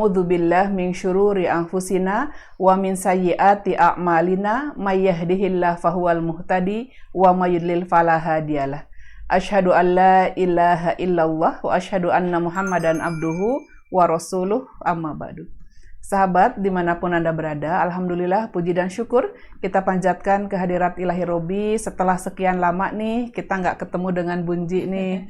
na'udzubillah min syururi anfusina wa min sayyiati a'malina may yahdihillahu fahuwal muhtadi wa may yudlil fala hadiyalah. Asyhadu an la ilaha illallah wa asyhadu anna Muhammadan abduhu wa rasuluh, amma ba'du. Sahabat dimanapun Anda berada, alhamdulillah puji dan syukur kita panjatkan kehadirat Ilahi Robi. Setelah sekian lama nih kita nggak ketemu dengan Bunji nih.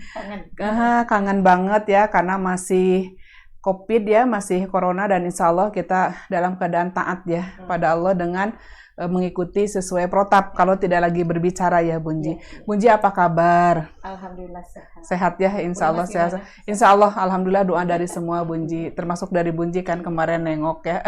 Kangen banget ya, karena masih COVID ya, masih corona, dan insya Allah kita dalam keadaan taat ya pada Allah dengan mengikuti sesuai protap kalau tidak lagi berbicara ya Bunji. Bunji apa kabar? Alhamdulillah sehat. Sehat ya, insya Allah sehat. Insya Allah, alhamdulillah doa dari semua Bunji, termasuk dari Bunji kan kemarin nengok ya.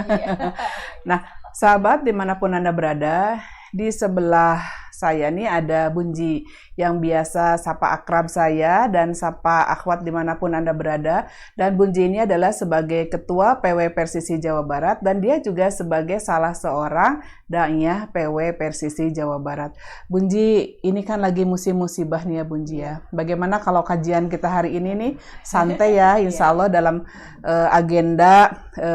Nah, sahabat dimanapun Anda berada, di sebelah saya nih ada Bunji yang biasa sapa akrab saya dan sapa akhwat dimanapun Anda berada. Dan Bunji ini adalah sebagai Ketua PW Persisi Jawa Barat dan dia juga sebagai salah seorang Da'iyah PW Persisi Jawa Barat. Bunji, ini kan lagi musim musibah nih ya Bunji ya. Bagaimana kalau kajian kita hari ini nih santai ya, insya Allah dalam agenda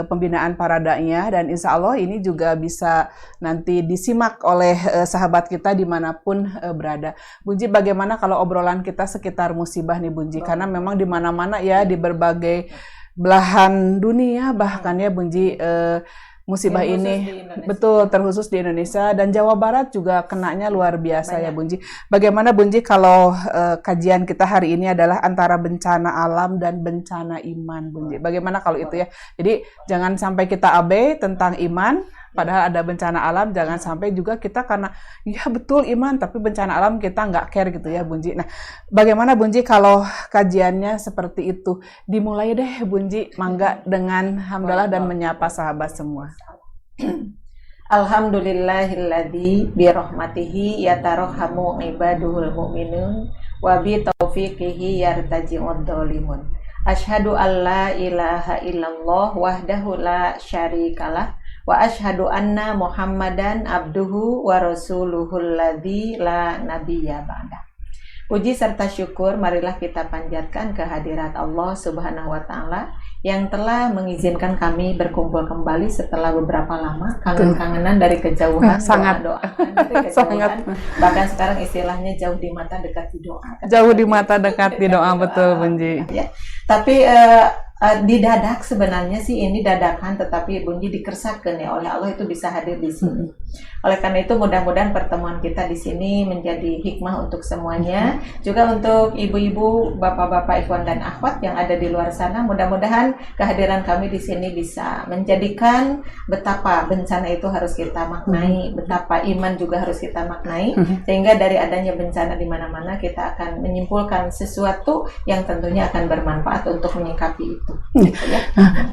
pembinaan para Da'iyah, dan insya Allah ini juga bisa nanti disimak oleh sahabat kita dimanapun berada. Bunji, bagaimana kalau obrolan kita sekitar musibah nih Bunji? Karena memang di mana-mana ya, di berbagai belahan dunia bahkan ya Bunji, musibah ini betul terkhusus di Indonesia, dan Jawa Barat juga kenanya luar biasa ya Bunji. Bagaimana Bunji kalau kajian kita hari ini adalah antara bencana alam dan bencana iman Bunji? Bagaimana kalau itu ya? Jadi jangan sampai kita abai tentang iman, padahal ada bencana alam, jangan sampai juga kita karena ya betul iman tapi bencana alam kita nggak care gitu ya Bunji. Nah, bagaimana Bunji kalau kajiannya seperti itu? Dimulai deh Bunji, mangga dengan hamdalah dan menyapa sahabat semua. Alhamdulillahilladzi bi rahmatihi yatarhamu ibaduhul mu'minun wa bi taufiqihi yartaji'ud dzalimun. Asyhadu alla ilaha illallah wahdahu la syarikalah wa asyhadu anna Muhammadan abduhu wa rasuluhul ladzi la nabiyya ba'da. Puji serta syukur marilah kita panjatkan kehadirat Allah Subhanahu wa taala yang telah mengizinkan kami berkumpul kembali setelah beberapa lama, kangen-kangenan dari kejauhan, sangat doa-doakan dari kejauhan. Bahkan sekarang istilahnya jauh di mata dekat di doa. Jauh di mata dekat di doa, betul Bunji. Ya. Tapi didadak sebenarnya sih ini dadakan, tetapi Bunji dikersakan ya oleh Allah itu bisa hadir di sini. Oleh karena itu mudah-mudahan pertemuan kita di sini menjadi hikmah untuk semuanya, juga untuk ibu-ibu, bapak-bapak, ikhwan dan akhwat yang ada di luar sana. Mudah-mudahan kehadiran kami di sini bisa menjadikan betapa bencana itu harus kita maknai, betapa iman juga harus kita maknai, sehingga dari adanya bencana di mana-mana kita akan menyimpulkan sesuatu yang tentunya akan bermanfaat untuk menyikapi itu. Gitu ya.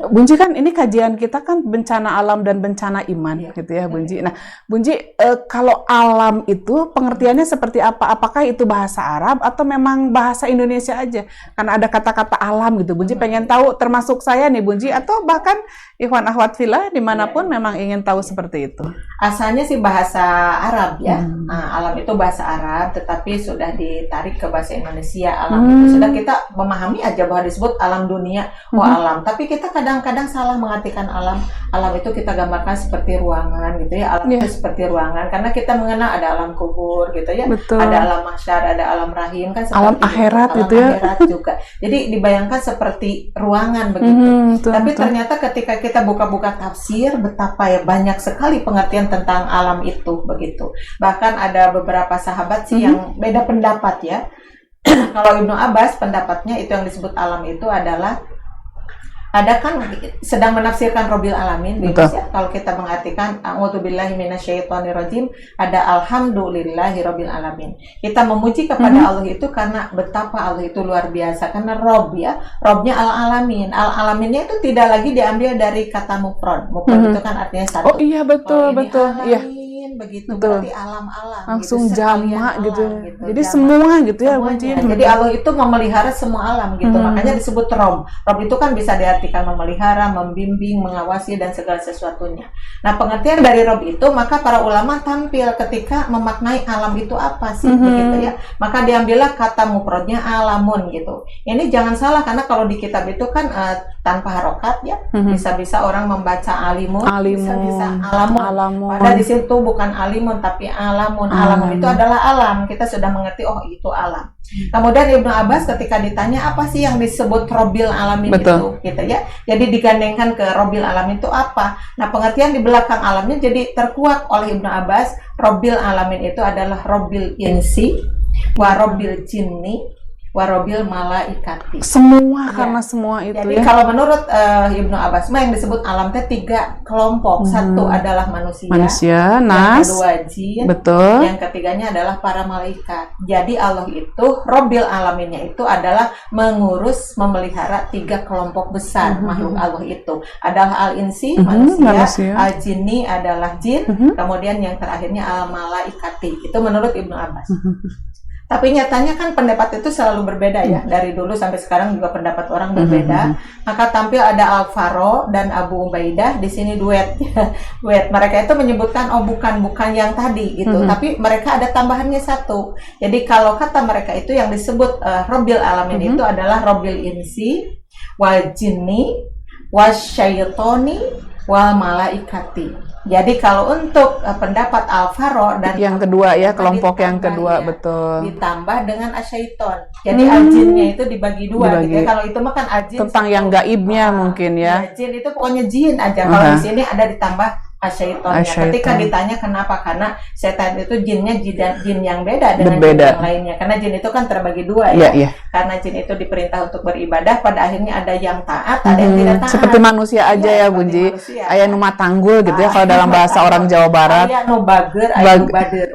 Bunji, kan ini kajian kita kan bencana alam dan bencana iman gitu ya Bunji. Nah Bunji, kalau alam itu pengertiannya seperti apa? Apakah itu bahasa Arab atau memang bahasa Indonesia aja? Karena ada kata-kata alam gitu. Bunji pengen tahu, termasuk saya nih Bunji, atau bahkan ikhwan akhwat fillah dimanapun memang ingin tahu seperti itu. Asalnya sih bahasa Arab ya. Alam itu bahasa Arab, tetapi sudah ditarik ke bahasa Indonesia. Alam itu sudah kita memahami aja bahwa disebut alam dunia, alam. Tapi kita kadang-kadang salah mengartikan alam. Alam itu kita gambarkan seperti ruangan gitu ya. Alam itu seperti ruangan, karena kita mengenal ada alam kubur gitu ya. Betul. Ada alam mahsyar, ada alam rahim kan, alam akhirat alam gitu ya. Akhirat juga. Jadi dibayangkan seperti ruangan begitu. Tapi ternyata ketika kita buka-buka tafsir, betapa ya banyak sekali pengertian tentang alam itu begitu. Bahkan ada beberapa sahabat sih yang beda pendapat ya. Kalau Ibnu Abbas pendapatnya itu yang disebut alam itu adalah, ada kan sedang menafsirkan Robbil Alamin bebas ya. Kalau kita mengartikan a'udzubillahi minasyaitonirrajim, ada alhamdulillahi Robbil Alamin. Kita memuji kepada Allah itu karena betapa Allah itu luar biasa, karena Rob ya, Robnya al-alamin. Al-alaminnya itu tidak lagi diambil dari kata mufrad. Mufrad itu kan artinya satu. Oh iya betul, betul. Iya. angin begitu, Betul. berarti alam-alam Langsung gitu, sekalian jamak alam, gitu. gitu. Jadi Jamak. semua gitu ya Semuanya. Bunji. Jadi Allah itu memelihara semua alam gitu. Makanya disebut Rob. Rob itu kan bisa diartikan memelihara, membimbing, mengawasi dan segala sesuatunya. Nah, pengertian dari Rob itu, maka para ulama tampil ketika memaknai alam itu apa sih begitu ya. Maka diambillah kata mufradnya alamun gitu. Ini jangan salah karena kalau di kitab itu kan tanpa harokat ya. Bisa-bisa orang membaca alimun, bisa-bisa alamun. Padahal di situ bukan alimun tapi alamun. Alamun itu adalah alam. Kita sudah mengerti oh itu alam. Kemudian Ibnu Abbas ketika ditanya apa sih yang disebut Robil Alamin itu gitu ya. Jadi digandengkan ke Robil Alamin itu apa? Nah, pengertian di belakang alamnya jadi terkuak oleh Ibnu Abbas. Robil Alamin itu adalah Robil Insi wa Robil Jinni warobil malaikati. Semua karena semua itu. Jadi kalau menurut Ibnu Abbas yang disebut alam teh 3 kelompok. Satu adalah manusia, nas, yang kedua jin, betul. Yang ketiganya adalah para malaikat. Jadi Allah itu Robil Alaminnya itu adalah mengurus, memelihara 3 kelompok besar makhluk Allah itu. Adalah al-insi manusia, al-jinni adalah jin, kemudian yang terakhirnya al-malaikati. Itu menurut Ibnu Abbas. Tapi nyatanya kan pendapat itu selalu berbeda ya. Dari dulu sampai sekarang juga pendapat orang berbeda. Maka tampil ada Al-Faro dan Abu Ubaidah di sini duet. Duet. Mereka itu menyebutkan oh bukan yang tadi gitu. Tapi mereka ada tambahannya satu. Jadi kalau kata mereka itu yang disebut Robil Alamin itu adalah Robil Insi, wal Jinni, wasyaitoni, wal malaikati. Jadi kalau untuk pendapat Al-Faro dan yang kedua ya, kelompok yang kedua betul. Ditambah dengan asyaiton. Jadi al-jinnya itu dibagi 2 gitu ya. Kalau itu mah kan al-jin tentang yang gaibnya mungkin ya. Jin itu pokoknya jin aja. Kalau di sini ada ditambah asyaitonnya. Ketika ditanya kenapa? Karena setan itu jinnya jin yang beda dengan jin yang lainnya. Karena jin itu kan terbagi 2 ya. Karena jin itu diperintah untuk beribadah, pada akhirnya ada yang taat, ada yang tidak taat. Seperti manusia aja ya Bunji. Aya nu tanggul gitu ya kalau dalam bahasa orang Jawa Barat. Aya nu bager, aya nu bader.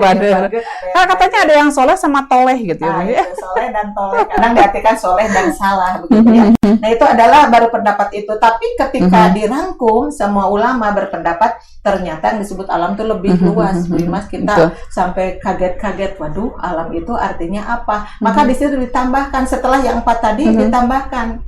Bader. Kan katanya ada yang soleh sama toleh gitu ya Bunji. Soleh dan toleh. Kadang diartikan soleh dan salah begitu ya. Nah, itu adalah baru pendapat itu. Tapi ketika dirangkum semua ulama berpendapat ternyata yang disebut alam itu lebih luas. Mas kita sampai kaget-kaget, waduh alam itu artinya apa? Maka di situ ditambahkan setelah yang 4 tadi ditambahkan.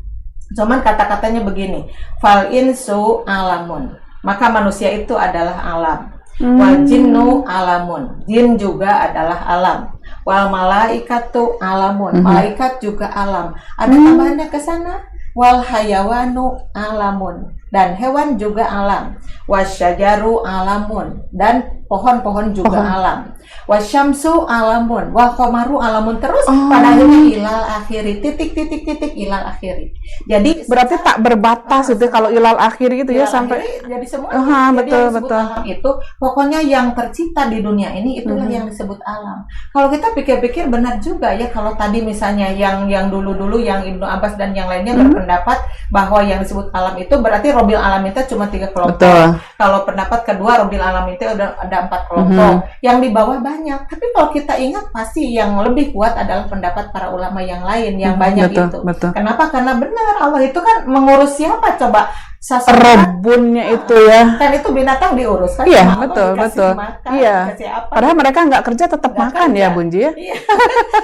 Cuman kata-katanya begini, fal insu alamun. Maka manusia itu adalah alam. Wal jinnu alamun. Jin juga adalah alam. Wal malaikatu alamun. Malaikat juga alam. Ada tambahannya ke sana. Wal hayawanu alamun. Dan hewan juga alam. Wasyajaru alamun. Dan pohon-pohon juga alam. Wasyamsu alamun. Wal qamaru alamun. Terus pada akhirnya ilal akhiri. Titik ilal akhiri. Jadi berarti tak berbatas itu kalau ilal akhiri gitu ya sampai jadi semua. Betul. Alam itu pokoknya yang tercipta di dunia ini itulah yang disebut alam. Kalau kita pikir-pikir benar juga ya, kalau tadi misalnya yang dulu-dulu yang Ibnu Abbas dan yang lainnya berpendapat bahwa yang disebut alam itu berarti Robil Alamin itu cuma 3 kelompok. Kalau pendapat kedua Robil Alamin itu ada 4 kelompok. Yang di bawah banyak. Tapi kalau kita ingat pasti yang lebih kuat adalah pendapat para ulama yang lain yang banyak itu. Kenapa? Karena benar Allah itu kan mengurus siapa coba? Rebunnya itu ya. Kan itu binatang diurus kan. Iya, betul. Makan, iya. Padahal mereka nggak kerja tetap makan kerja. Ya Bunji ya. Iya.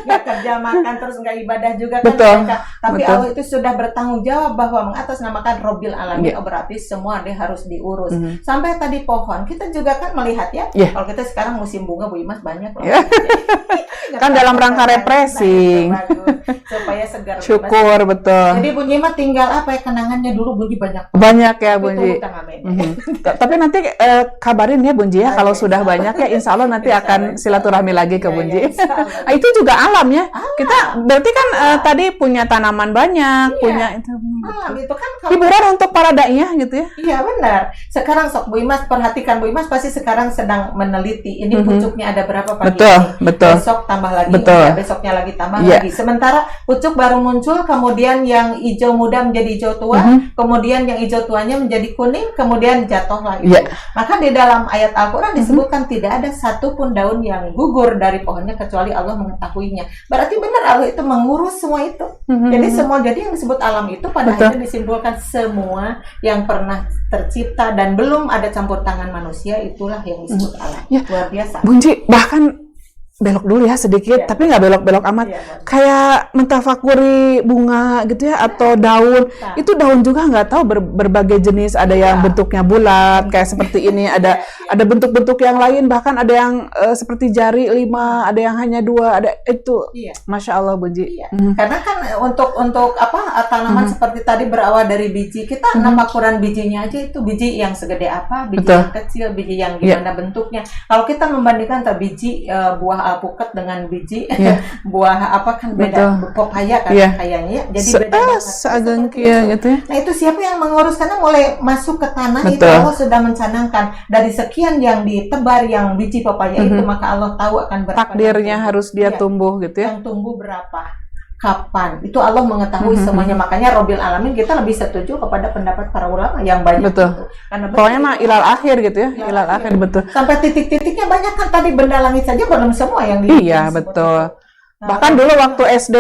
Nggak kerja makan terus nggak ibadah juga kan mereka. Tapi Allah itu sudah bertanggung jawab bahwa mengatasnamakan Robil Alamin. Berarti semua dia harus diurus. Sampai tadi pohon kita juga kan melihat ya. Kalau kita sekarang musim bunga Bu Imas banyak loh. Kan dalam rangka refreshing. Supaya segar. Syukur betul. Jadi Bu Imas tinggal apa ya kenangannya dulu Bunyi banyak ya Bunji. Tapi nanti kabarin ya Bunji ya kalau sudah banyak ya insya Allah nanti akan silaturahmi lagi ke Bunji. Itu juga alam ya. Kita berarti kan tadi punya tanaman banyak, punya itu. Alam itu kan hiburan untuk para daiyah gitu ya. Iya benar. Sekarang sok Bu Imas perhatikan, Bu Imas pasti sekarang sedang meneliti ini pucuknya ada berapa pagi ini. Betul. Besok tambah lagi, Betul. besoknya lagi tambah lagi. Sementara pucuk baru muncul, kemudian yang hijau muda menjadi hijau tua, kemudian yang hijau tuanya menjadi kuning, kemudian jatuhlah itu. Maka di dalam ayat Al-Quran disebutkan tidak ada satupun daun yang gugur dari pohonnya kecuali Allah mengetahuinya. Berarti benar Allah itu mengurus semua itu. Jadi semua, jadi yang disebut alam itu pada akhirnya disimpulkan semua yang pernah tercipta dan belum ada campur tangan manusia, itulah yang disebut alam. Luar biasa. Bunji, bahkan belok dulu ya sedikit, tapi nggak belok-belok amat. Kayak mentafakuri bunga gitu ya, atau daun. Itu daun juga nggak tahu berbagai jenis. Ada yang bentuknya bulat, kayak seperti ini. Ada bentuk-bentuk yang lain. Bahkan ada yang seperti jari 5, ada yang hanya 2. Ada itu. Masya Allah, Bunji. Karena kan untuk apa tanaman seperti tadi berawal dari biji. Kita nafakuran bijinya aja, itu biji yang segede apa, biji yang kecil, biji yang gimana bentuknya. Kalau kita membandingkan antara biji buah alpukat dengan biji buah apa kan beda, pepaya kan kayaknya, jadi beda banget gitu ya. Nah itu siapa yang mengurus, karena mulai masuk ke tanah itu Allah sudah mencanangkan dari sekian yang ditebar yang biji pepaya itu, maka Allah tahu akan berapa takdirnya harus dia tumbuh gitu ya, yang tumbuh berapa, kapan, itu Allah mengetahui semuanya. Makanya Robbil Alamin kita lebih setuju kepada pendapat para ulama yang banyak itu. Karena pokoknya mah ilal akhir gitu ya, ilal akhir betul. Sampai titik-titiknya banyak kan, tadi benda langit saja belum semua yang betul. Bahkan dulu waktu SD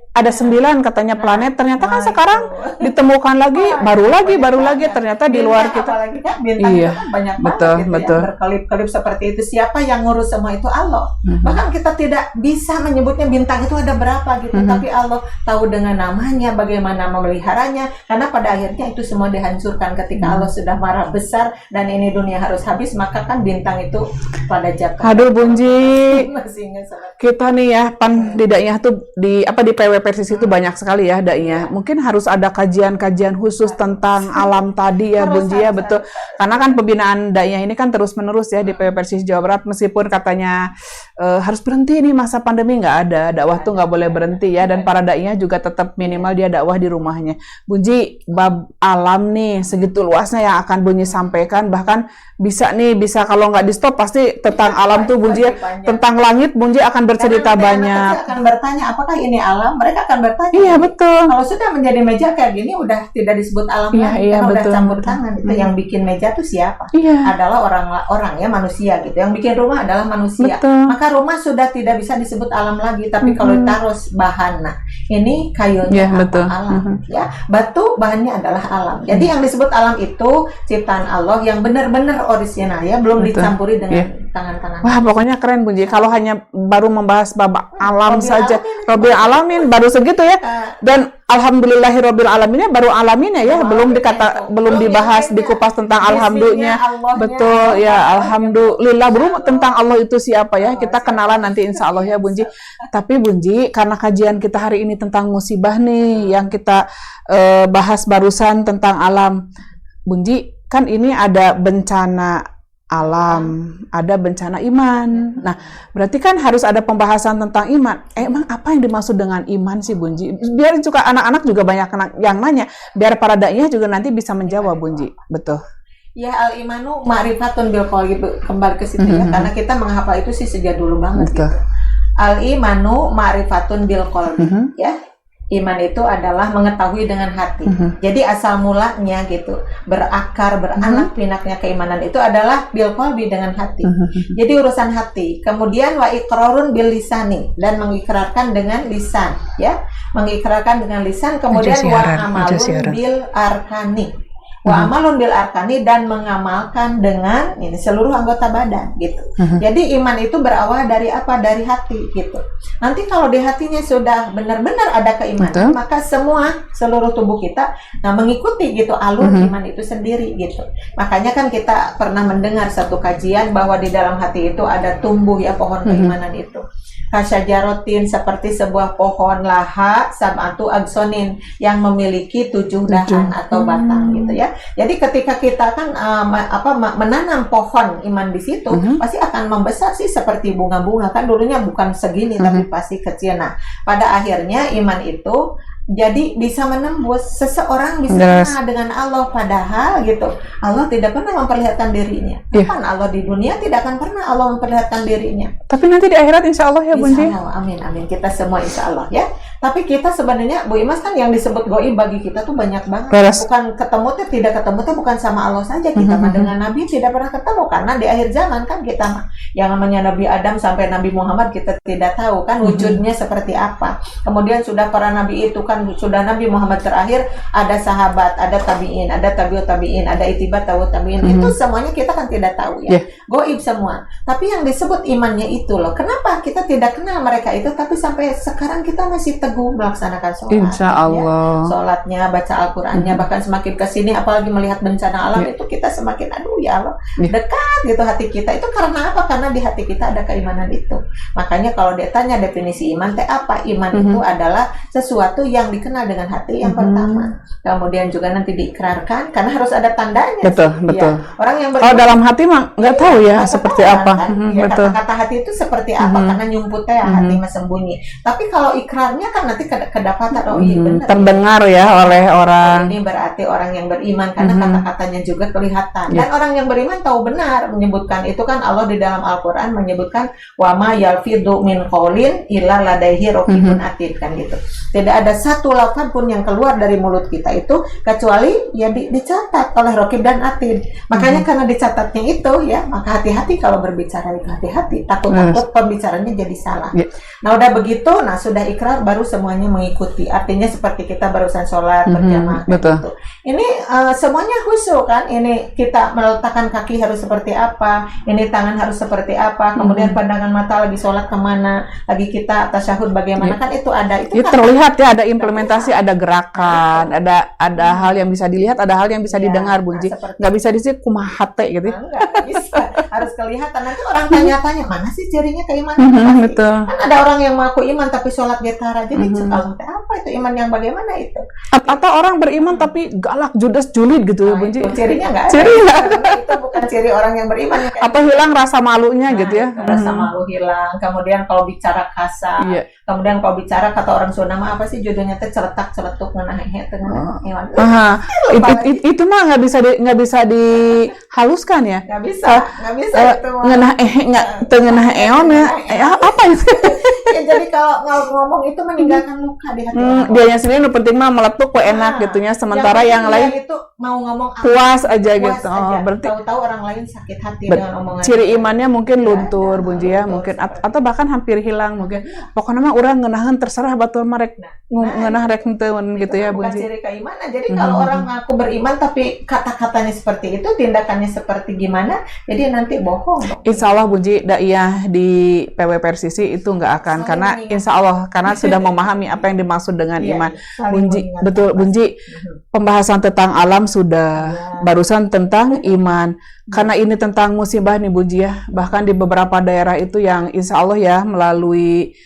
ada 9 katanya planet, ternyata kan sekarang ditemukan lagi, baru lagi ternyata di luar kita. Apalagi kan bintang itu kan banyak banget gitu ya, berkelip-kelip seperti itu. Siapa yang ngurus semua itu? Allah. Bahkan kita tidak bisa menyebutnya bintang itu ada berapa gitu, tapi Allah tahu dengan namanya, bagaimana memeliharanya, karena pada akhirnya itu semua dihancurkan ketika Allah sudah marah besar dan ini dunia harus habis, maka kan bintang itu pada jatuh. Aduh Bunji, kita nih ya pan di daiyah tuh di PW Persis itu banyak sekali ya dainya. Mungkin harus ada kajian-kajian khusus tentang alam tadi ya Bunji ya, betul. Karena kan pembinaan daiyah ini kan terus-menerus ya di PW Persis Jawa Barat, meskipun katanya harus berhenti nih masa pandemi, nggak ada. Dakwah tuh nggak boleh berhenti ya, dan para daiyah juga tetap minimal dia dakwah di rumahnya. Bunji, bab alam nih segitu luasnya yang akan Bunyi sampaikan, bahkan bisa kalau nggak di stop pasti tentang alam tuh Bunji ya. Tentang langit Bunji akan bercerita banyak. Akan bertanya apakah ini alam, mereka akan bertanya. Iya betul. Kalau sudah menjadi meja kayak gini udah tidak disebut alam lagi, karena udah campur tangan. Itu yang bikin meja tuh siapa? Adalah orang ya, manusia gitu. Yang bikin rumah adalah manusia. Maka rumah sudah tidak bisa disebut alam lagi, tapi kalau ditaruh bahan, nah ini kayunya alam, ya batu bahannya adalah alam. Jadi yang disebut alam itu ciptaan Allah yang benar-benar orisinal ya, belum dicampuri dengan tangan-tangan. Wah pokoknya keren Bunji. Kalau hanya baru membahas bab alam saja, Robbil Alamin baru segitu ya, dan alhamdulillahirabbil alaminnya baru alaminnya ya, belum dibahas dikupas tentang alhamdulillahnya. Betul ya, alhamdulillah belum tentang Allah itu siapa ya, kita kenalan nanti insya Allah ya Bunji. Tapi Bunji, karena kajian kita hari ini tentang musibah nih yang kita bahas barusan tentang alam, Bunji kan ini ada bencana alam, ada bencana iman. Nah, berarti kan harus ada pembahasan tentang iman. Emang apa yang dimaksud dengan iman sih, Bunji? Biar juga anak-anak juga banyak yang nanya, biar para daiyah juga nanti bisa menjawab, Bunji. Betul. Ya, al-imanu ma'rifatun bil qalbi, kembali ke situ ya, karena kita menghafal itu sih sejak dulu banget. Betul. Gitu. Al-imanu ma'rifatun bil qalbi, ya. Iman itu adalah mengetahui dengan hati. Jadi asal mulanya gitu, berakar, beranak pinaknya keimanan itu adalah bil qalbi, dengan hati. Jadi urusan hati. Kemudian wa iqrarun bil lisani, dan mengikrarkan dengan lisan, ya. Mengikrarkan dengan lisan, kemudian wa amalun bil arkani. Wa amalun bil arkani, dan mengamalkan dengan ini seluruh anggota badan gitu. Jadi iman itu berawal dari apa? Dari hati gitu. Nanti kalau di hatinya sudah benar-benar ada keimanan, maka seluruh tubuh kita mengikuti gitu alur iman itu sendiri gitu. Makanya kan kita pernah mendengar satu kajian bahwa di dalam hati itu ada tumbuh ya pohon keimanan itu. Kasyajarotin, seperti sebuah pohon laha sab'atu agsonin, yang memiliki 7 dahan atau batang gitu ya. Jadi ketika kita kan menanam pohon iman di situ, pasti akan membesar sih seperti bunga-bunga, kan dulunya bukan segini tapi pasti kecil. Nah, pada akhirnya iman itu Jadi bisa menembus, seseorang bisa kenal dengan Allah, padahal gitu Allah tidak pernah memperlihatkan dirinya. Kapan Allah di dunia tidak akan pernah Allah memperlihatkan dirinya. Tapi nanti di akhirat insya Allah ya Bunji. Amin amin, kita semua insya Allah ya. Tapi kita sebenarnya Bu Imas kan yang disebut goib bagi kita tuh banyak banget. Bukan ketemu tuh, tidak ketemu tuh bukan sama Allah saja, kita mah dengan Nabi tidak pernah ketemu, karena di akhir zaman kan kita mah yang namanya Nabi Adam sampai Nabi Muhammad kita tidak tahu kan wujudnya seperti apa. Kemudian sudah para nabi itu kan, sudah Nabi Muhammad terakhir, ada sahabat, ada tabiin, ada tabiut tabiin, ada itibat tabiin, itu semuanya kita kan tidak tahu ya. Goib semua. Tapi yang disebut imannya itu loh. Kenapa kita tidak kenal mereka itu, tapi sampai sekarang kita masih teguh melaksanakan sholat. Insya Allah. Ya. Sholatnya, baca Al-Qurannya, bahkan semakin kesini apalagi melihat bencana alam itu kita semakin aduh ya Allah, dekat gitu hati kita. Itu karena apa? Karena di hati kita ada keimanan itu. Makanya kalau dia tanya definisi iman teh apa? Iman itu adalah sesuatu yang dikenal dengan hati yang pertama. Kemudian juga nanti diikrarkan, karena harus ada tandanya. Betul. Ya. Orang yang beriman, dalam hati mah nggak tahu ya seperti apa. Kan? Ya, kata-kata hati itu seperti apa? Karena nyumputnya hati mah sembunyi. Tapi kalau ikrarnya kan nanti kedapatan, oh iya benar. Terdengar ya oleh orang. Ini berarti orang yang beriman, karena kata-katanya juga kelihatan. Dan orang yang beriman tahu benar menyebutkan itu kan, Allah di dalam Al-Quran menyebutkan wa ma yalfidhu min qaulin illa ladaihi raqibun atid kan gitu. Tidak ada satu lafaz pun yang keluar dari mulut kita itu kecuali ya dicatat oleh raqib dan atid. Makanya karena dicatatnya itu ya, maka hati-hati kalau berbicara itu, hati-hati, takut-takut pembicaranya jadi salah. Nah udah begitu, nah sudah ikrar baru semuanya mengikuti. Artinya seperti kita barusan sholat berjamaah gitu. Ini semuanya khusyuk kan. Ini kita meletakkan kaki harus seperti apa, ini tangan harus seperti apa, kemudian pandangan mata lagi sholat kemana, lagi kita tasyahud bagaimana, kan itu ada. Itu kan terlihat ya, ada implementasi, ada gerakan, ada hal yang bisa dilihat, ada hal yang bisa didengar Bunji. Nggak bisa disini kumaha hate gitu. Nggak bisa, harus kelihatan. Nanti orang tanya-tanya mana sih cirinya keimanan? Betul. Kan ada orang yang mengaku iman tapi sholat getara. Jadi apa itu iman yang bagaimana itu? Atau orang beriman tapi galak, judes, julid gitu Bunji. Cirinya nggak ada. Ciri nggak ada. Itu bukan ciri orang yang beriman. Atau hilang rasa malunya gitu ya. Rasa malu hilang. Kemudian kalau bicara kasar, kemudian kalau bicara kata orang Sunda mah apa sih judulnya teh, celetak-celetuk ngeunah hehe teu hewan. Itu mah nggak bisa dihaluskan ya. Nggak bisa itu mah. Ngeunah ngeunah eon ya. Apa itu? Ya, jadi kalau ngomong itu meninggalkan luka di hati orang. Dianya sendiri yang penting mah meletuk enak gitunya, sementara yang lain itu mau ngomong puas aja gitu. Berarti tahu-tahu orang lain sakit hati dengan omongan. Ciri imannya mungkin luntur Bunji ya, mungkin atau bahkan hampir hilang mungkin. Pokoknya mah urang ngeunaheun terserah batur marek ngeunah rek henteu gitu ya Bunji. Ciri keimanan. Jadi kalau orang ngaku beriman tapi kata-katanya seperti itu, tindakannya seperti gimana, jadi nanti bohong. Insya Allah Bunji daiyah di PW Persisi itu nggak akan, karena insya Allah karena sudah memahami apa yang dimaksud dengan iman. Bunji, betul Bunji, pembahasan tentang alam sudah, barusan tentang iman. Karena ini tentang musibah nih Bunji ya, bahkan di beberapa daerah itu yang insya Allah ya melalui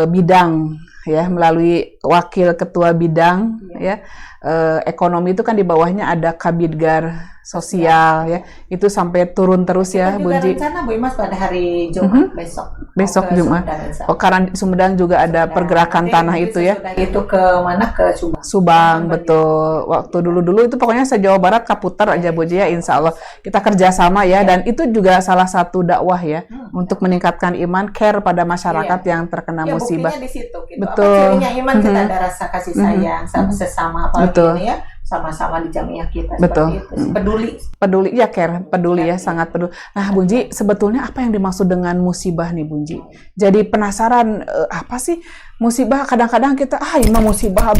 bidang ya, melalui wakil ketua bidang ya, ekonomi itu kan di bawahnya ada kabidgar sosial ya, itu sampai turun terus ya Bunji. Kita rencana Bu Imas pada hari Jumat besok Jumat. Karena Sumedang juga ada pergerakan tanah itu ya. Itu ke mana? Ke Subang. Subang betul. Waktu dulu itu pokoknya se-Jawa Barat kaputar aja Bunji ya, insya Allah kita kerjasama ya, dan itu juga salah satu dakwah ya untuk meningkatkan iman, care pada masyarakat yang terkena musibah. Buktinya di situ gitu. Betul. Apa cirinya iman? Kita ada rasa kasih sayang sesama, apalagi ini ya sama-sama di jamiah kita. Betul. Seperti itu. Peduli ya, care, peduli ya, sangat peduli. Nah Bunji, sebetulnya apa yang dimaksud dengan musibah nih Bunji? Jadi penasaran, apa sih musibah? Kadang-kadang kita imam musibah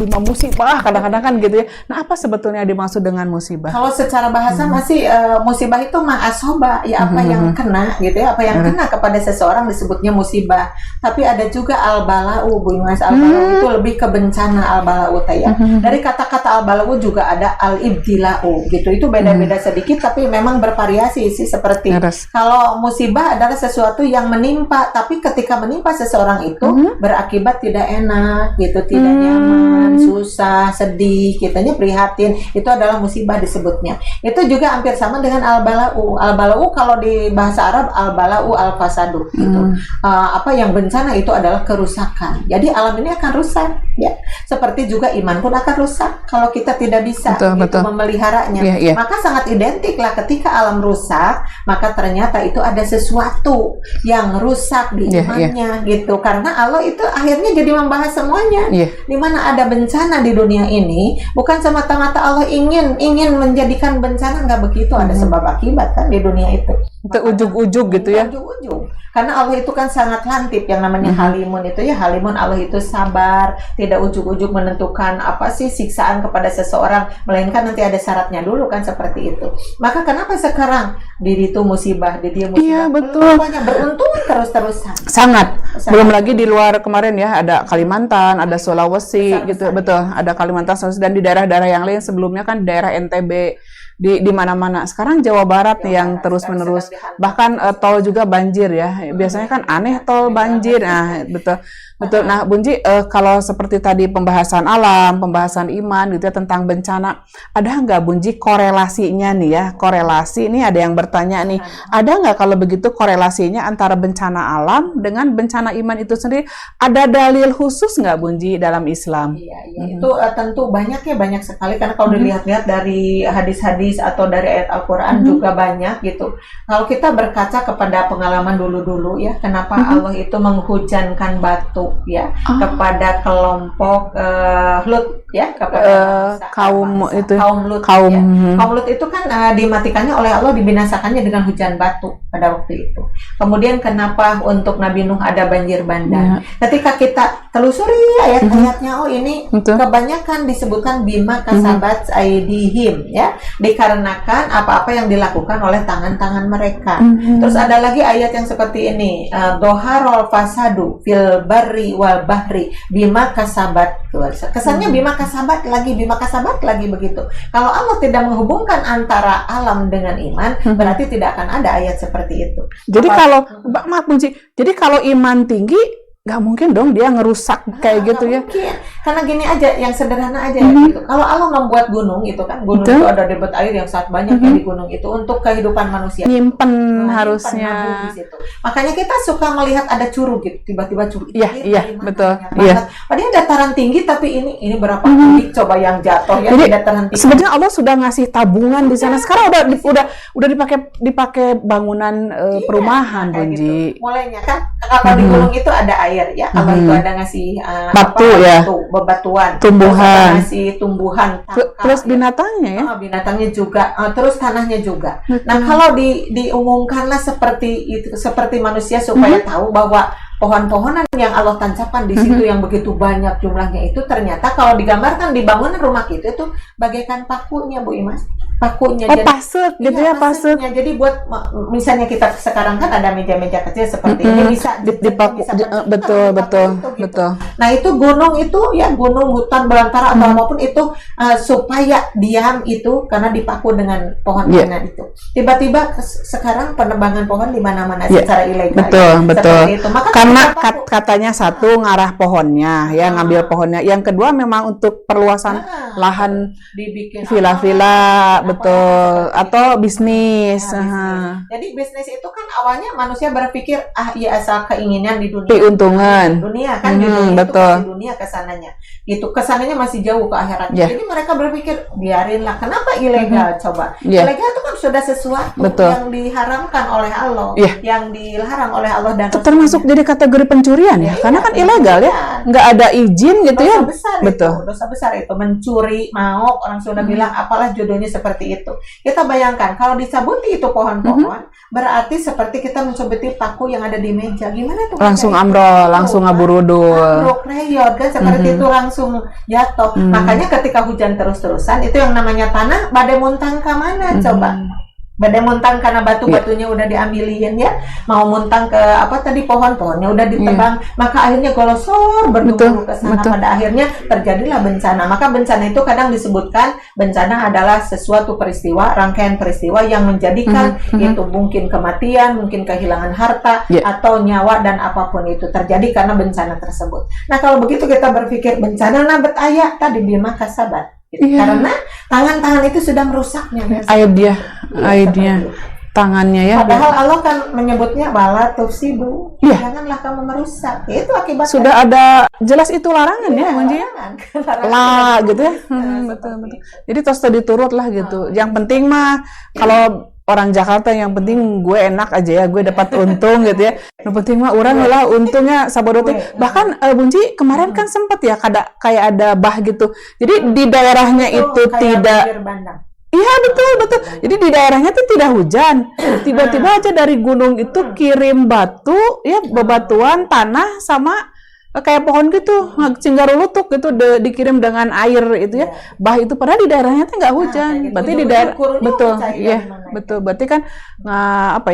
kadang-kadang kan gitu ya. Nah apa sebetulnya dimaksud dengan musibah? Kalau secara bahasa masih musibah itu ma'asoba ya, apa yang kena gitu ya, apa yang kena kepada seseorang disebutnya musibah. Tapi ada juga al-bala'u Bu Imas. Al-bala'u itu lebih ke bencana, al-bala'u ya. Dari kata-kata al-bala'u juga ada al-ibtila'u gitu. Itu beda-beda sedikit tapi memang bervariasi sih. Seperti kalau musibah adalah sesuatu yang menimpa, tapi ketika menimpa seseorang itu berakibat tidak enak gitu, tidak nyaman, susah, sedih, kitanya prihatin, itu adalah musibah disebutnya. Itu juga hampir sama dengan al-bala'u. Al-bala'u kalau di bahasa Arab al-bala'u al-fasadu gitu. Apa yang bencana itu adalah kerusakan. Jadi alam ini akan rusak ya. Seperti juga iman pun akan rusak kalau kita tidak bisa memeliharanya. Maka sangat identik lah ketika alam rusak, maka ternyata itu ada sesuatu yang rusak di imannya gitu. Karena Allah itu akhirnya jadi membahas semuanya. Di mana ada bencana di dunia ini, bukan semata-mata Allah ingin menjadikan bencana, nggak begitu, ada sebab akibat kan di dunia itu. Itu ujug-ujug gitu ya. Ujug-ujug. Karena Allah itu kan sangat lantip, yang namanya halimun itu ya, halimun, Allah itu sabar, tidak ujug-ujug menentukan apa sih siksaan kepada seseorang, melainkan nanti ada syaratnya dulu kan, seperti itu. Maka kenapa sekarang diri itu musibah, di dia musibah? Iya betul. Beruntung terus-terusan. Sangat. Belum lagi di luar kemarin ya, ada Kalimantan, ada Sulawesi gitu, betul. Ada Kalimantan, Sulawesi, dan di daerah-daerah yang lain sebelumnya kan daerah NTB. Di mana-mana. Sekarang Jawa Barat nih yang terus-menerus, bahkan tol juga banjir ya. Biasanya kan aneh tol banjir. Nah, betul. Nah, Bunji, kalau seperti tadi pembahasan alam, pembahasan iman gitu ya, tentang bencana, ada nggak Bunji korelasinya nih ya? Korelasi ini ada yang bertanya nih, ada nggak kalau begitu korelasinya antara bencana alam dengan bencana iman itu sendiri? Ada dalil khusus nggak Bunji dalam Islam? Iya. Itu tentu banyak sekali, karena kalau dilihat-lihat dari hadis-hadis atau dari ayat Al-Quran juga banyak gitu. Kalau kita berkaca kepada pengalaman dulu-dulu ya, kenapa Allah itu menghujankan batu ya kepada kelompok Lut ya, kepada kaum Lut. Kaum Lut itu kan dimatikannya oleh Allah, dibinasakannya dengan hujan batu pada waktu itu. Kemudian kenapa untuk Nabi Nuh ada banjir bandang? Ketika kita telusuri ayat-ayatnya, oh ini kebanyakan disebutkan bima kasabat aidihim ya, dikarenakan apa-apa yang dilakukan oleh tangan-tangan mereka. Terus ada lagi ayat yang seperti ini, doharol fasadu fil barri wal bahri bima kasabat. Kesannya bima kasabat lagi begitu. Kalau Allah tidak menghubungkan antara alam dengan iman, berarti tidak akan ada ayat seperti itu. Jadi maaf Bunji, jadi kalau iman tinggi nggak mungkin dong dia ngerusak kayak gitu ya. Mungkin. Karena gini aja, yang sederhana aja ya gitu. Kalau Allah membuat gunung itu kan, gunung itu ada debit air yang sangat banyak di gunung itu untuk kehidupan manusia. Nyimpen harusnya. Di situ. Makanya kita suka melihat ada curug gitu, tiba-tiba curug. Iya, betul. Padahal dataran tinggi, tapi ini berapa kubik coba yang jatuh ya. Jadi dataran tinggi. Sebenarnya Allah sudah ngasih tabungan di sana. Sekarang udah dipakai bangunan perumahan, Bunji. Gitu. Mulainya kan kalau di gunung itu ada air ya, kalau itu ada ngasih bebatuan, tumbuhan, ngasih tumbuhan, terus binatangnya ya, binatangnya juga, terus tanahnya juga. Nah kalau diumumkanlah seperti itu, seperti manusia supaya tahu bahwa pohon-pohonan yang Allah tancapkan di situ yang begitu banyak jumlahnya itu, ternyata kalau digambarkan di bangunan rumah kita itu bagaikan pakunya Bu Imas. Pakunya jadi pasut gitu ya, pasut. Jadi buat misalnya kita sekarang kan ada meja-meja kecil seperti ini bisa dipaku, betul. Nah itu gunung itu ya, gunung, hutan belantara atau apapun itu supaya diam itu karena dipaku dengan pohon-pohonan itu. Tiba-tiba sekarang penebangan pohon di mana-mana secara ilegal. Betul. Itu. Maka karena katanya satu ngarah pohonnya ya, ngambil pohonnya. Yang kedua memang untuk perluasan lahan, dibikin villa-villa. Betul, atau bisnis. Jadi bisnis itu kan awalnya manusia berpikir ya asal keinginan di dunia. Keuntungan. Dunia kan betul. Di dunia kesananya. Itu kesananya masih jauh ke akhirat. Jadi mereka berpikir biarinlah. Kenapa ilegal coba? Ilegal itu kan sudah sesuatu yang diharamkan oleh Allah, yang dilarang oleh Allah dan termasuk jadi kategori pencurian ya. Karena kan ilegal ya. Nggak ada izin gitu ya. Dosa besar itu mencuri, mau orang sudah bilang apalah jodohnya seperti itu. Kita bayangkan kalau dicabuti itu pohon-pohon, berarti seperti kita mencabuti paku yang ada di meja. Gimana tuh? Langsung ambrol, langsung ngaburudul. Kreyot kan seperti itu, langsung jatuh. Makanya ketika hujan terus-terusan itu yang namanya tanah badai muntang ke mana coba? badai muntang karena batu-batunya udah diambilin ya, mau muntang ke apa tadi pohon-pohonnya udah ditebang, maka akhirnya golosor bergemuruh ke sana. Pada akhirnya terjadilah bencana. Maka bencana itu kadang disebutkan bencana adalah sesuatu peristiwa, rangkaian peristiwa yang menjadikan itu mungkin kematian, mungkin kehilangan harta atau nyawa dan apapun itu terjadi karena bencana tersebut. Nah kalau begitu kita berpikir bencana nabet ayat tadi bima kasabat. Karena tangan-tangan itu sudah merusaknya. Ayatnya tangannya ya. Padahal Allah kan menyebutnya wala tufsidu. Janganlah kamu merusak. Itu akibat sudah ada jelas itu larangan ya, Bunji ya. Lah gitu ya. Betul. Jadi terus diturut lah gitu. Yang penting mah kalau orang Jakarta yang penting gue enak aja ya, gue dapat untung gitu ya. Yang penting mah orang lah untungnya sabodote. Bahkan Bunji kemarin kan sempat ya kayak ada bah gitu. Jadi di daerahnya itu tidak. Iya betul. Jadi di daerahnya tuh tidak hujan. Tiba-tiba aja dari gunung itu kirim batu ya, bebatuan, tanah sama kayak pohon gitu, cinggarulutuk gitu dikirim dengan air itu ya. Bah itu padahal di daerahnya tuh nggak hujan. Berarti di daerah betul. Berarti kan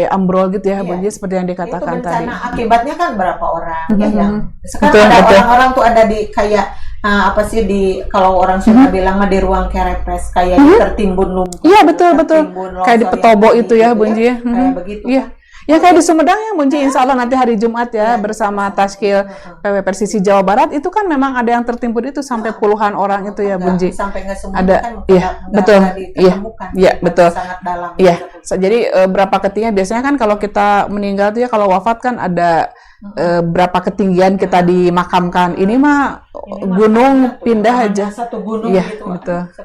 ambrol gitu ya, Bunji seperti yang dikatakan itu tadi. Akibatnya kan berapa orang ya yang sekarang ada orang-orang tuh ada di kayak kalau orang Sunda bilang mah di ruang kerepes kayak tertimbun lumpur. Iya betul. Kayak di Petobo itu ya, Bunji ya. Kayak begitu. Iya. Ya kayak di Sumedang ya, Bunji, insya Allah nanti hari Jumat ya bersama Tashkil PW Persisi Jawa Barat itu kan memang ada yang tertimbun itu sampai puluhan orang itu ya, Bunji. Sampai nggak semua ada, kan betul, betul. Sangat dalam. Iya, jadi berapa ketinggian biasanya kan kalau kita meninggal tuh ya kalau wafat kan ada berapa ketinggian kita dimakamkan. Ini mah gunung pindah aja. Satu gunung gitu.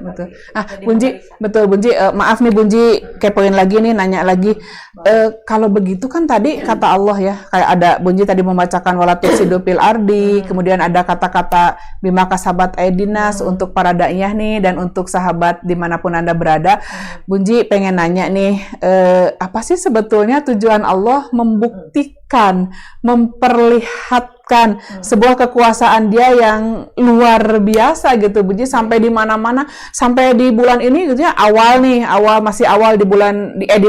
Betul. Bunji, Bunji, maaf nih Bunji, kepoin lagi nih, nanya lagi. Kalau begitu kan tadi kata Allah ya, kayak ada Bunji tadi membacakan wala tufsidu fil ardi, kemudian ada kata-kata bima kasabat aidinas untuk para daiyah nih dan untuk sahabat dimanapun Anda berada. Bunji pengen nanya nih, apa sih sebetulnya tujuan Allah membuktikan, memperlihatkan sebuah kekuasaan Dia yang luar biasa gitu, Bunji, sampai di mana-mana, sampai di bulan ini gitu ya, masih awal di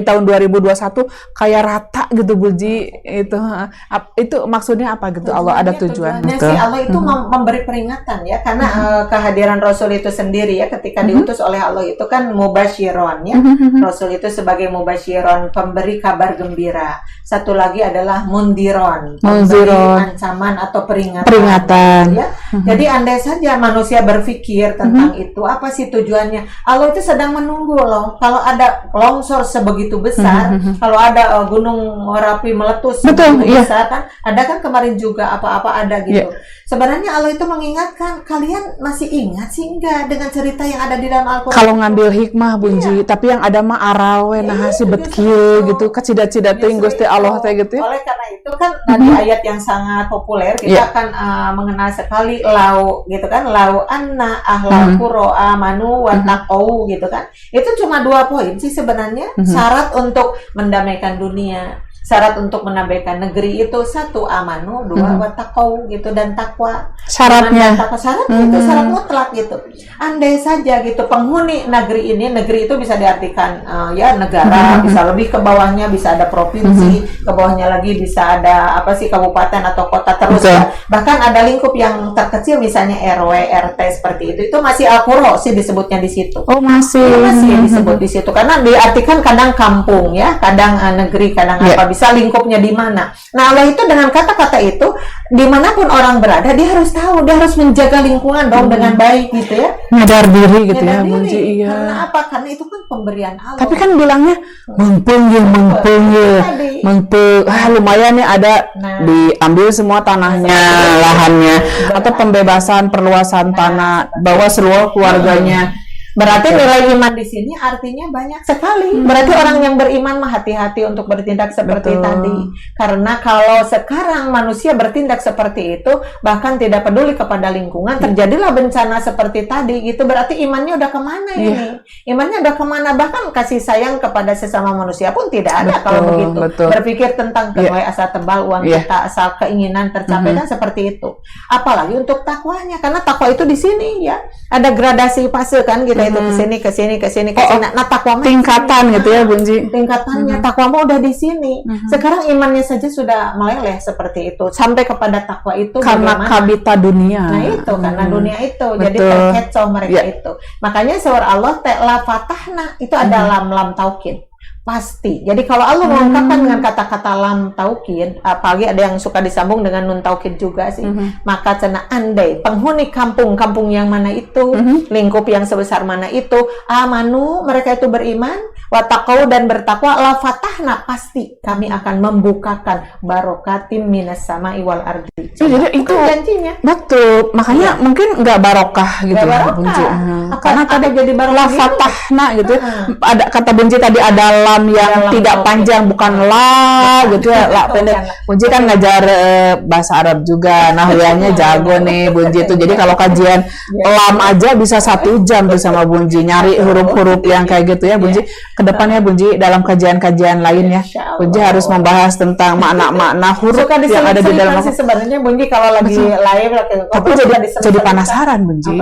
tahun 2021 kayak rata gitu, Bunji. Itu maksudnya apa gitu? Allah ada tujuan. Sih Allah itu memberi peringatan ya, karena kehadiran Rasul itu sendiri ya, ketika diutus oleh Allah itu kan mubasyiron ya. Rasul itu sebagai mubasyiron, pemberi kabar gembira. Satu lagi adalah mundiron, ancaman atau peringatan. Ya. Jadi andai saja manusia berpikir tentang itu, apa sih tujuannya? Allah itu sedang menunggu loh. Kalau ada longsor sebegitu besar, kalau ada gunung Merapi meletus sebegitu besar kan, ada kan kemarin juga apa-apa ada gitu. Sebenarnya Allah itu mengingatkan, kalian masih ingat sih enggak dengan cerita yang ada di dalam Al-Quran? Kalau ngambil hikmah, Bunji, tapi yang ada mah arawe, si betkieu gitu, kecida-cida teuing Gusti Allah teh gitu ya. Oleh karena itu kan tadi ayat yang sangat populer, kita akan mengenal sekali lau gitu kan, lau anna ahlal qura amanu wa taqau gitu kan. Itu cuma 2 poin sih sebenarnya, syarat untuk mendamaikan dunia. Syarat untuk menambahkan negeri itu 1 amanu, 2 wattaqau gitu, dan takwa. Syaratnya itu syarat mutlak gitu. Andai saja gitu penghuni negeri itu bisa diartikan ya negara, bisa lebih ke bawahnya, bisa ada provinsi, ke bawahnya lagi bisa ada kabupaten atau kota terus ya. Bahkan ada lingkup yang terkecil misalnya RW, RT seperti itu masih Al-Qura sih disebutnya di situ. Oh, masih disebut di situ karena diartikan kadang kampung ya, kadang negeri, kadang bisa lingkupnya di mana. Nah Allah itu dengan kata-kata itu dimanapun orang berada dia harus tahu, dia harus menjaga lingkungan dong dengan baik gitu ya. Nyadar diri gitu ya, Bunji. Iya. Karena apa? Karena itu kan pemberian Allah. Tapi kan bilangnya mumpung lumayan ya ada diambil semua tanahnya, lahannya, atau pembebasan perluasan tanah bawa seluruh keluarganya. Berarti nilai iman di sini artinya banyak sekali. Berarti orang yang beriman mah hati-hati untuk bertindak seperti tadi. Karena kalau sekarang manusia bertindak seperti itu, bahkan tidak peduli kepada lingkungan, terjadilah bencana seperti tadi. Itu berarti imannya udah kemana ini? Imannya udah kemana? Bahkan kasih sayang kepada sesama manusia pun tidak ada kalau begitu. Berpikir tentang keluai asa tebal, uang kita asal keinginan tercapai kan seperti itu. Apalagi untuk takwanya, karena takwa itu di sini ya ada gradasi fase kan gitu. udah itu ke sini. Nah, takwa mah tingkatan gitu ya, Bunji. Tingkatannya takwa mah udah di sini. Sekarang imannya saja sudah meleleh seperti itu. Sampai kepada takwa itu karena bagaimana? kabita dunia. Nah itu karena dunia itu, jadi Betul. terkecoh mereka itu. Makanya surah Allah la fatahna itu ada lam taukid. Pasti. Jadi kalau Allah mengungkapkan dengan kata-kata lam taukid, apalagi ada yang suka disambung dengan nun taukid juga sih, maka cena andai penghuni kampung yang mana itu, lingkup yang sebesar mana itu, amanu, mereka itu beriman, wattaqau dan bertakwa, la fatahna, pasti kami akan membukakan barokatim minas sama'i wal ardi. Jadi itu janjinya. betul. Makanya mungkin nggak barokah gitu Nggak ya, barokah. Bunji. Karena Ada jadi barokah la gitu. fatahna gitu. Ada kata Bunji tadi ada lam yang Lam tidak taukid. panjang, bukan la gitu ya, la pendek. Bunji kan ngajar bahasa Arab juga, nahwiannya jago nih Bunji itu. Jadi kalau kajian lam aja bisa 1 jam tuh sama Bunji nyari huruf-huruf yang kayak gitu ya, Bunji. Kedepannya Bunji dalam kajian-kajian lain ya, Bunji harus membahas tentang makna-makna huruf Suka yang ada di dalam sih sebenarnya Bunji kalau lagi live tapi jadi penasaran Bunji.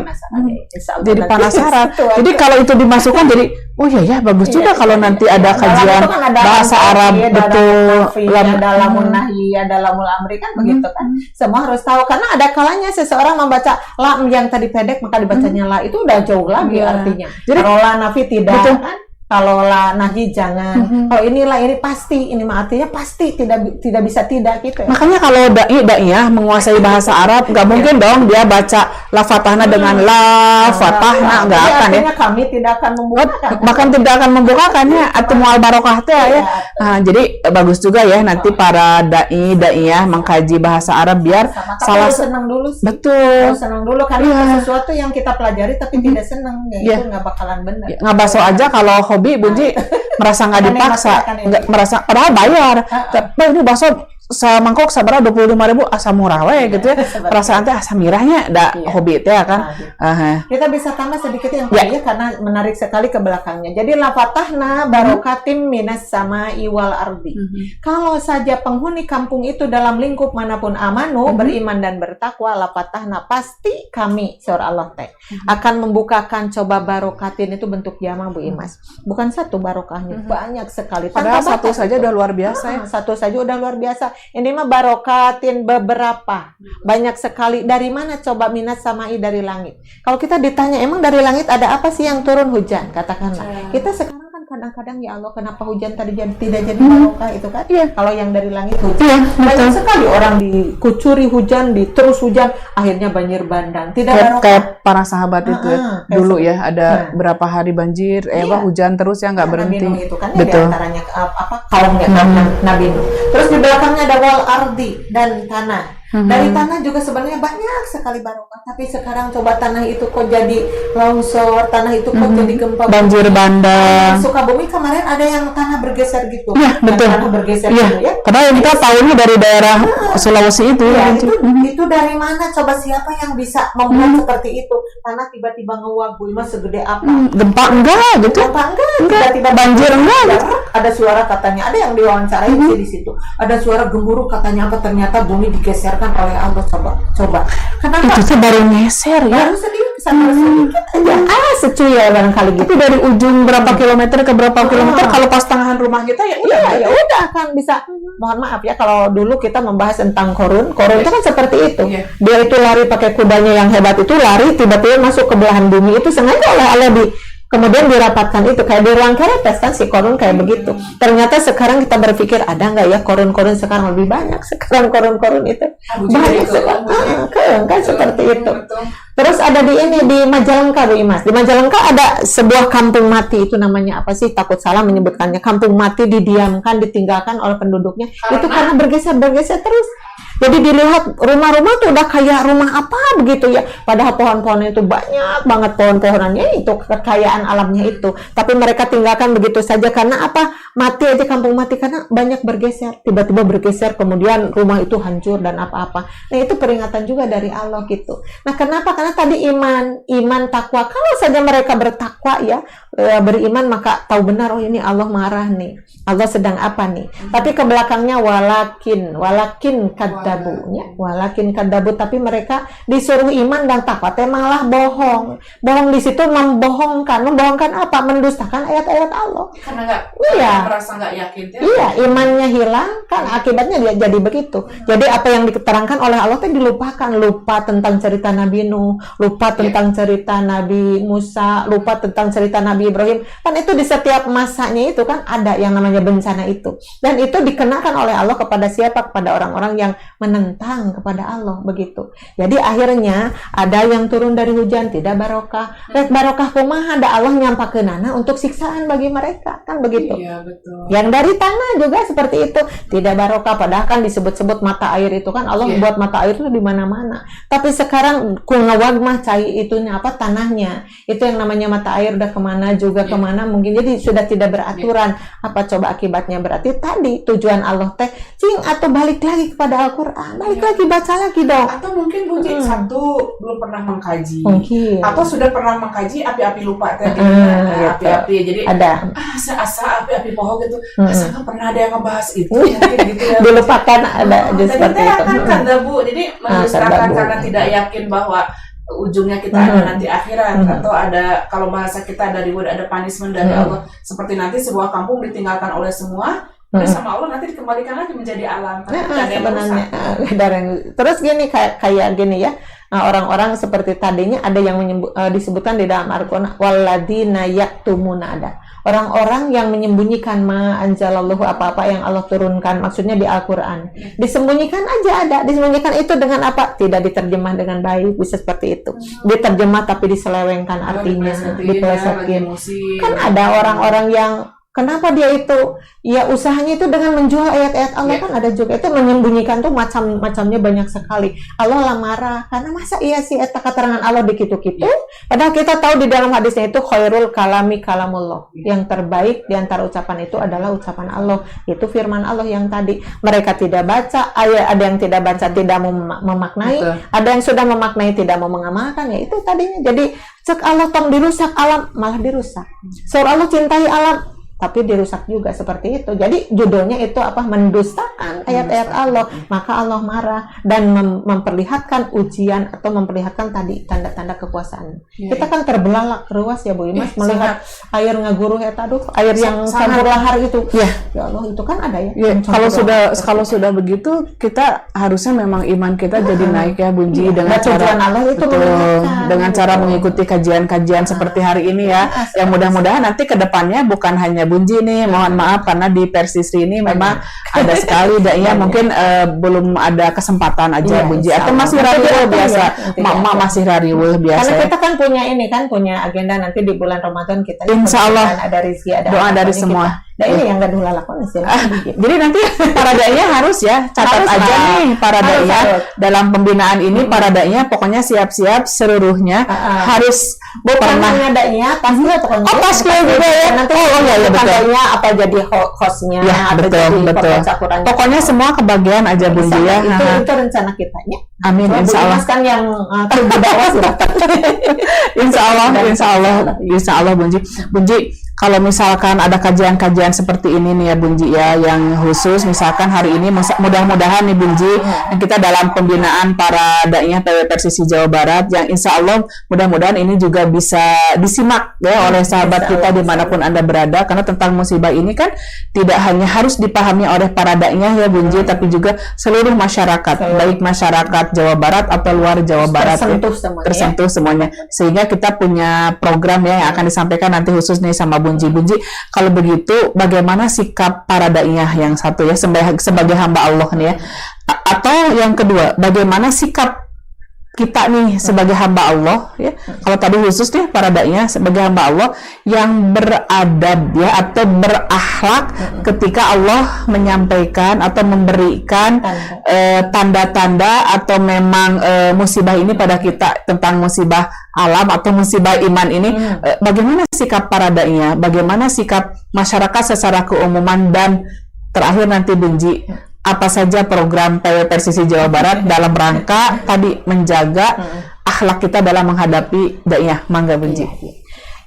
Jadi penasaran. Jadi kalau itu dimasukkan jadi oh iya ya bagus juga kalau nanti ada kajian bahasa Arab betul. Ada lamun nahi, ada lamul amri kan begitu kan. Semua harus tahu karena ada kalanya seseorang membaca lam yang tadi pendek maka dibacanya la itu udah jauh lagi artinya. Jadi kalau la nafi tidak betul. kan. Kalau la nahi jangan. Kalau inilah ini pasti, ini mah artinya pasti tidak bisa tidak gitu ya. Makanya kalau dai menguasai bahasa Arab nggak mungkin dong dia baca la fatahna dengan la fatahna nggak akan ya. Artinya kami tidak akan membukakan. Bahkan tidak akan membukakannya atau mual barokah teh ya. Nah, jadi bagus juga ya nanti para dai mengkaji bahasa Arab biar salah senang dulu sih. Betul. Senang dulu karena sesuatu yang kita pelajari tapi tidak senang ya itu nggak bakalan benar. Nggak bakso aja kalau hobi Bunji merasa nggak dipaksa, nggak merasa padahal bayar. Tapi ini bakso semangkok sabar 25.000 asa murah we gitu ya. Perasaan teh asa mirahnya hobi teh kan. Kita bisa tambah sedikit yang tadi karena menarik sekali ke belakangnya. Jadi la fatahna barokatim minas sama'i wal ardi. Kalau saja penghuni kampung itu dalam lingkup manapun amanu, beriman dan bertakwa, la fatahna pasti kami surah Allah teh akan membukakan coba barokatin itu bentuk jama Bu Imas. Bukan satu barokahnya, banyak sekali. Padahal satu saja udah luar biasa ya. Satu saja udah luar biasa. Ini mah barokatin beberapa. Banyak sekali. Dari mana coba minat sama'i dari langit? Kalau kita ditanya, emang dari langit ada apa sih yang turun hujan? Katakanlah. Kita sekarang kan kadang-kadang ya Allah kenapa hujan tadi tidak jadi barokah itu kan? Kalau yang dari langit hujan. Banyak sekali orang dikucuri hujan, terus hujan, akhirnya banjir bandang. Tidak barokah. Kayak para sahabat itu dulu ya, ada berapa hari banjir, hujan terus ya nggak berhenti. Nabi Nuh itu kan betul. Di antaranya kaumnya Nabi Nuh. Terus di belakangnya ada wal ardi dan tanah. Dari tanah juga sebenarnya banyak sekali barokah. Tapi sekarang coba tanah itu kok jadi longsor, tanah itu kok jadi gempa, banjir bandang. Sukabumi kemarin ada yang tanah bergeser gitu. Ya, betul. Tanah bergeser gitu ya. Padahal kita tahunya dari daerah Sulawesi itu. Itu dari mana? Coba siapa yang bisa membuat seperti itu? Tanah tiba-tiba ngewak, Bu Ima segede apa? Gempa enggak gitu. Gempa enggak. Tiba-tiba banjir enggak gitu. Ada suara katanya, ada yang diwawancarai di situ. Ada suara gemuruh katanya apa? Ternyata bumi digeser oleh Allah. Coba. Kenapa? Itu tuh baru ngeser ya. Baru sedikit aja. Secuil ya barangkali gitu. Tapi dari ujung berapa kilometer ke berapa kilometer kalau pas tengahan rumah kita ya udah kan bisa. Mohon maaf ya kalau dulu kita membahas tentang korun itu kan seperti itu. Dia itu lari pakai kudanya yang hebat itu lari tiba-tiba masuk ke belahan bumi itu sengaja oleh Allah kemudian dirapatkan itu kayak di ruang kereta kan si korun kayak begitu. Ternyata sekarang kita berpikir ada nggak ya korun sekarang lebih banyak sekarang korun itu banyak sekali kan seperti itu. Terus ada di Majalengka Bu Imas. Di Majalengka ada sebuah kampung mati itu namanya apa sih? Takut salah menyebutkannya. Kampung mati didiamkan, ditinggalkan oleh penduduknya. Itu karena bergeser terus. Jadi dilihat rumah-rumah tuh udah kayak rumah apa begitu ya. Padahal pohon-pohonnya itu banyak banget pohon-pohonannya itu kekayaan alamnya itu. Tapi mereka tinggalkan begitu saja karena apa? Mati aja kampung mati karena banyak bergeser. Tiba-tiba bergeser kemudian rumah itu hancur dan apa-apa. Nah itu peringatan juga dari Allah gitu. Nah kenapa? Karena tadi iman takwa. Kalau saja mereka bertakwa ya beriman maka tahu benar, oh ini Allah marah nih, Allah sedang apa nih. Tapi ke belakangnya walakin kadzabu, tapi mereka disuruh iman dan takwa malah bohong di situ, membohongkan apa, mendustakan ayat-ayat Allah karena nggak merasa nggak yakin. Imannya hilang kan, akibatnya dia jadi begitu. Jadi apa yang diterangkan oleh Allah itu dilupakan, lupa tentang cerita Nabi Nuh, lupa tentang cerita Nabi Musa, lupa tentang cerita Nabi Ibrahim. Kan itu di setiap masanya itu kan ada yang namanya bencana itu, dan itu dikenakan oleh Allah kepada siapa? Kepada orang-orang yang menentang kepada Allah, begitu. Jadi akhirnya ada yang turun dari hujan tidak barokah, barokah kumaha, ada Allah nyampakeunana untuk siksaan bagi mereka, kan begitu. Iya, betul. Yang dari tanah juga seperti itu, tidak barokah, padahal kan disebut-sebut mata air itu kan Allah buat mata air itu di mana-mana. Tapi sekarang kungawag mah cai itunya apa, tanahnya itu yang namanya mata air udah kemana juga kemana mungkin, jadi sudah tidak beraturan. Apa coba akibatnya? Berarti tadi tujuan Allah teh atau balik lagi kepada Al-Quran, balik lagi baca lagi dong. Atau mungkin Bunji satu belum pernah mengkaji, mungkin. Atau sudah pernah mengkaji api-api lupa tadi, api-api jadi ada asa api-api pohon gitu, asa nggak pernah ada yang ngebahas itu, gitu ya. Dilupakan ada seperti itu. Kan Bu, jadi mendustakan karena tidak yakin bahwa ujungnya kita ada nanti akhirat, atau ada, kalau bahasa kita ada reward, ada punishment dari Allah, seperti nanti sebuah kampung ditinggalkan oleh semua, terus sama Allah nanti dikembalikan lagi menjadi alam. Sebenarnya terus gini, kayak gini ya, orang-orang seperti tadinya ada yang disebutkan di dalam Al-Quran, walladzina yaktumuna, ada orang-orang yang menyembunyikan ma anzalallahu, apa-apa yang Allah turunkan, maksudnya di Al-Quran disembunyikan aja, ada disembunyikan itu dengan apa, tidak diterjemah dengan baik, bisa seperti itu, diterjemah tapi diselewengkan artinya, dipelesetin. Kan ada orang-orang yang kenapa dia itu ya usahanya itu dengan menjual ayat-ayat Allah, kan ada juga itu menyembunyikan tuh macam-macamnya banyak sekali. Allah lah marah karena masa iya sih eta keterangan Allah dikitu-kitu, padahal kita tahu di dalam hadisnya itu khairul kalami kalamullah, yang terbaik di antara ucapan itu adalah ucapan Allah, itu firman Allah yang tadi mereka tidak baca, ada yang tidak baca tidak mau memaknai, ada yang sudah memaknai tidak mau mengamalkan, ya itu tadinya. Jadi cek Allah tong dirusak, alam malah dirusak. Surah Allah cintai alam tapi dirusak juga seperti itu. Jadi judulnya itu apa, mendustakan ayat-ayat Allah, maka Allah marah dan memperlihatkan ujian atau memperlihatkan tadi tanda-tanda kekuasaan. Kita kan terbelalak ruas ya Bu Imas, melihat air ngaguruh eta, aduh air yang campur lahar itu. Ya Allah, itu kan ada ya. Kalau sudah begitu, kita harusnya memang iman kita jadi naik ya Bunji, dengan cara Allah itu dengan cara mengikuti kajian-kajian seperti hari ini ya. Yang mudah-mudahan nanti ke depannya bukan hanya Bunji nih, mohon maaf karena di versi Sri ini memang ada sekali dai mungkin belum ada kesempatan aja Bunji, atau masih rariwul biasa, mak masih rariwul biasa. Karena kita kan punya ini kan, punya agenda nanti di bulan Ramadan kita insya Allah ada rezeki, ada doa dari semua. Nah ini yang gaduh lalakon jadi nanti para dai harus ya catat aja nih para dai dalam pembinaan ini, para dai pokoknya siap-siap seluruhnya harus bukan hanya dai pasti pokoknya pasti juga ya nanti dainya apa jadi hostnya ya, betul pokoknya semua kebagian aja Bunji ya. Itu rencana kitanya. Amin, insya Allah kan yang dakwah silakan. Insya Allah Bunji kalau misalkan ada kajian-kajian seperti ini nih ya Bunji ya, yang khusus misalkan hari ini mudah-mudahan nih Bunji kita dalam pembinaan para dai PW Persisi Jawa Barat, yang insya Allah mudah-mudahan ini juga bisa disimak ya oleh sahabat kita dimanapun Anda berada, karena tentang musibah ini kan tidak hanya harus dipahami oleh para dai ya Bunji, tapi juga seluruh masyarakat, baik masyarakat Jawa Barat atau luar Jawa Barat tersentuh semuanya. Sehingga kita punya program ya yang akan disampaikan nanti khusus nih sama Bunji, kalau begitu bagaimana sikap para daiyah yang satu ya sebagai hamba Allah nih ya, atau yang kedua bagaimana sikap kita nih sebagai hamba Allah ya. Kalau tadi khusus nih para daiyah sebagai hamba Allah yang beradab ya atau berakhlak ketika Allah menyampaikan atau memberikan tanda-tanda atau memang musibah ini pada kita, tentang musibah alam atau musibah iman ini, bagaimana sikap para daiyah, bagaimana sikap masyarakat secara keumuman, dan terakhir nanti Bunji apa saja program PW Persisi Jawa Barat dalam rangka tadi menjaga akhlak kita dalam menghadapi daiyah. Mangga Bunji.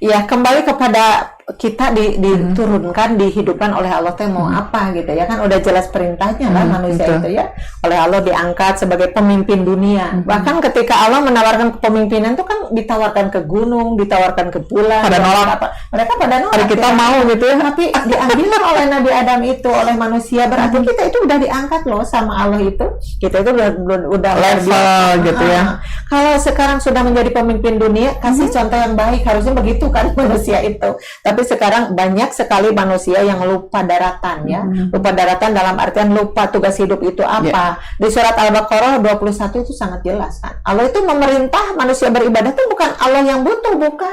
Ya kembali kepada kita diturunkan, dihidupkan oleh Allah teh mau apa gitu ya kan, udah jelas perintahnya lah manusia betul. itu ya, oleh Allah diangkat sebagai pemimpin dunia. Bahkan ketika Allah menawarkan kepemimpinan itu kan ditawarkan ke gunung, ditawarkan ke bulan, Pada nolak. mereka pada nolak. Hari kita mau gitu ya. Tapi diambil oleh Nabi Adam itu, oleh manusia, berarti kita itu udah diangkat loh sama Allah itu. Kita itu udah Level gitu ya. Kalau sekarang sudah menjadi pemimpin dunia, kasih contoh yang baik, harusnya begitu kan manusia itu. Tapi sekarang banyak sekali manusia yang lupa daratan ya. Lupa daratan dalam artian lupa tugas hidup itu apa. Di surat Al-Baqarah 21 itu sangat jelas kan. Allah itu memerintah manusia beribadah itu bukan Allah yang butuh, bukan.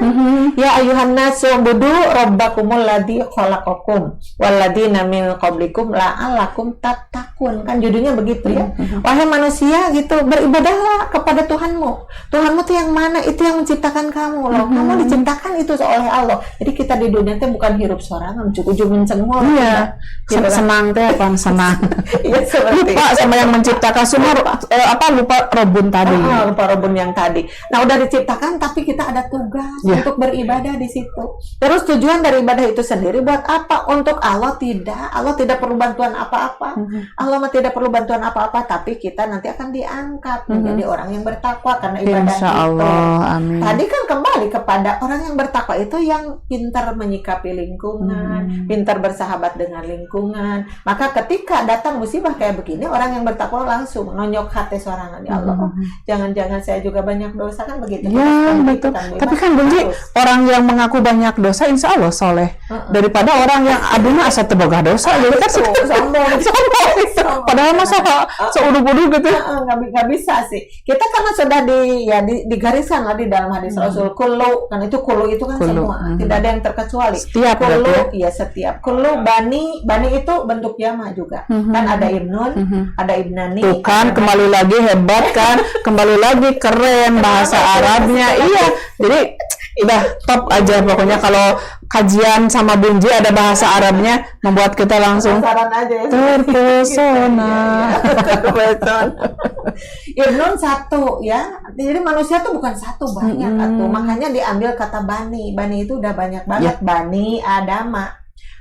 Ya ayuhan nasu budu rabbakumul ladzi khalaqakum walladzina min qablikum la'allakum tattaqun. Kan judulnya begitu ya. Wahai manusia gitu, beribadahlah kepada Tuhanmu. Tuhanmu itu yang mana? Itu yang menciptakan kamu loh. Kamu diciptakan itu oleh Allah. Jadi kita di dunia teh bukan hirup sorangan, cukup mencengol. Iya. Gitu kan. Senang teh apa senang. Iya seperti Lupa sama yang menciptakan semua lupa Robun tadi. lupa Robun yang tadi. Nah udah diciptakan tapi kita ada tugas untuk beribadah di situ. Terus tujuan dari ibadah itu sendiri buat apa? Untuk Allah tidak. Allah tidak perlu bantuan apa-apa. Allah mah tidak perlu bantuan apa-apa. Tapi kita nanti akan diangkat menjadi orang yang bertakwa karena ibadah Insya itu. Allah, amin. Tadi kan kembali kepada orang yang bertakwa itu yang pintar menyikapi lingkungan, pintar bersahabat dengan lingkungan. Maka ketika datang musibah kayak begini, orang yang bertakwa langsung nonyok hati sorangan, ya Allah, jangan-jangan saya juga banyak dosa kan begitu. Ya betul. Tapi kan Bunji, orang yang mengaku banyak dosa, insya Allah soleh. Daripada orang yang aduhnya asa teboga dosa, jadi kan sombong. Padahal masa seuduk-uduk gitu. Nggak bisa sih. Kita karena sudah digariskan lah di dalam hadis Rasul. Kullu, kan itu kullu itu kan semua. Tidak ada yang terkecuali. Setiap kullu, ya setiap. Kullu bani itu bentuk jama juga. Kan ada ibnun, ada ibnani. Tuh kan kembali lagi hebat kan, kembali lagi keren bahasa Arabnya. Iya. Jadi udah top aja pokoknya kalau kajian sama Bunji ada bahasa Arabnya membuat kita langsung terpesona. Ibnun satu ya. Jadi manusia tuh bukan satu, banyak atau makanya diambil kata bani. Bani itu udah banyak banget. Bani Adama.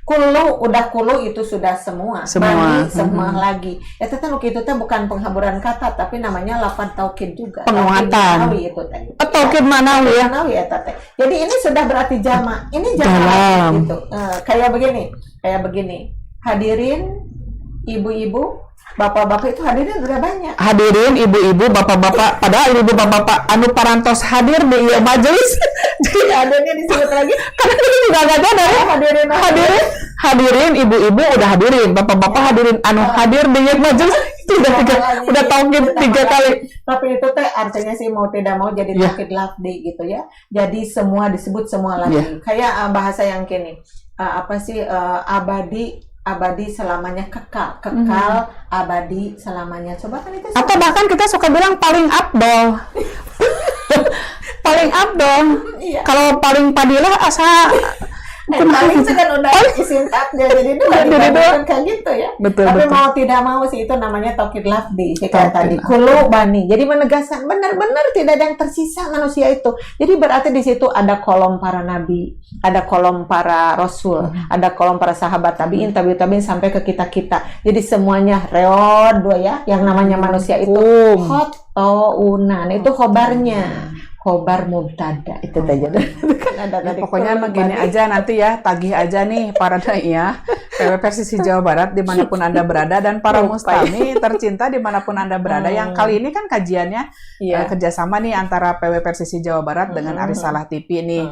Kulu, udah kulu itu sudah semua. Bani semua lagi. Ya teteh itu teh bukan penghaburan kata, tapi namanya lafaz taukid juga. Penguatan. Itu teh. Taukid manawi ya. Manawi ya teteh. Jadi ini sudah berarti jama. Ini jama gitu. Kayak begini. Hadirin ibu-ibu, bapak-bapak itu hadirin udah banyak. Hadirin ibu-ibu, bapak-bapak, padahal ibu bapak-bapak anu parantos hadir di majelis. Jadi hadirnya disebut lagi. Karena kita juga nggak tahu dari hadirin ibu-ibu udah hadirin, bapak-bapak hadirin anu hadir di majelis itu udah taukid 3 kali. Tapi itu teh artinya sih mau tidak mau jadi taukid lafzi gitu ya. Jadi semua disebut semua lagi. Kayak bahasa yang kini abadi selamanya, kekal abadi selamanya. Coba kan itu atau bahkan kita suka bilang paling abdol. Paling abdol. Iya. Kalau paling padilah asa paling kan udah isim takdir, jadi itu kayak gitu ya. Tapi mau tidak mau sih itu namanya taukid lafzi kayak tadi kulu bani. Jadi menegaskan benar-benar tidak ada yang tersisa manusia itu. Jadi berarti di situ ada kolom para nabi, ada kolom para rasul, ada kolom para sahabat tabiin sampai ke kita. Jadi semuanya reod ya, yang namanya manusia itu khotounan itu khobarnya. Khobar mubtada itu saja. Kan ada tadi. Pokoknya begini aja nanti ya, tagih aja nih para ya. PW Persisi Jawa Barat dimanapun Anda berada dan para mustami tercinta dimanapun Anda berada. Yang kali ini kan kajiannya kerjasama nih antara PW Persisi Jawa Barat dengan Arisalah TV nih.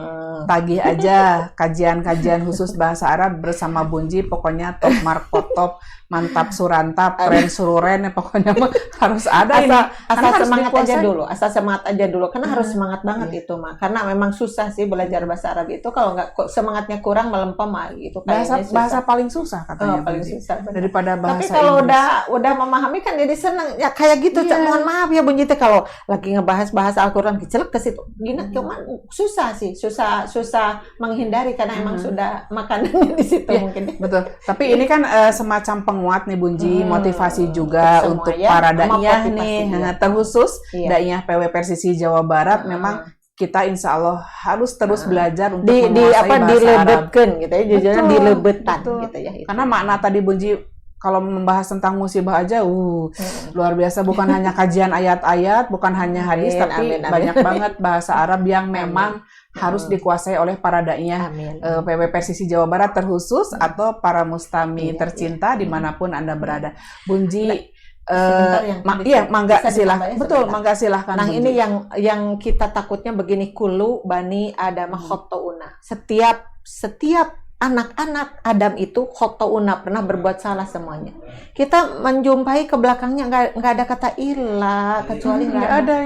Tagih aja kajian-kajian khusus bahasa Arab bersama Bunji. Pokoknya top markot top, mantap surantap, keren sururen, pokoknya harus ada ini. Asal semangat aja dulu. Karena harus semangat banget itu mah. Karena memang susah sih belajar bahasa Arab itu, kalau nggak semangatnya kurang melempem gitu. Bahasa paling susah katanya. Paling susah daripada bahasa. Tapi kalau udah memahami kan jadi seneng. Ya kayak gitu. Mohon maaf ya Bunyi teh kalau lagi ngebahas bahasa Al-Qur'an kecelek ke situ. Gini cuman susah sih, susah menghindari karena emang sudah makanannya di situ mungkin. Betul. Tapi ini kan semacam penguat nih Bunji, motivasi juga untuk para daiyah nih, terkhusus daiyah PW Persisi Jawa Barat. Memang kita insya Allah harus terus belajar untuk menguasai bahasa Arab. Dilebetkan gitu ya, jujurnya dilebetan gitu ya. Karena makna tadi Bunji kalau membahas tentang musibah aja, luar biasa. Bukan hanya kajian ayat-ayat, bukan hanya hadis, tapi banyak banget bahasa Arab yang memang harus dikuasai oleh para daiyah PW Persisi Jawa Barat terkhusus atau para mustami tercinta dimanapun Anda berada. Bunji. Mangga silahkan. Betul, mangga silahkan. Nah, ini yang kita takutnya begini, kulu bani Adam khotouna. Setiap anak-anak Adam itu khotouna, pernah berbuat salah semuanya. Kita menjumpai ke belakangnya nggak ada kata ilah, kecuali nggak ada.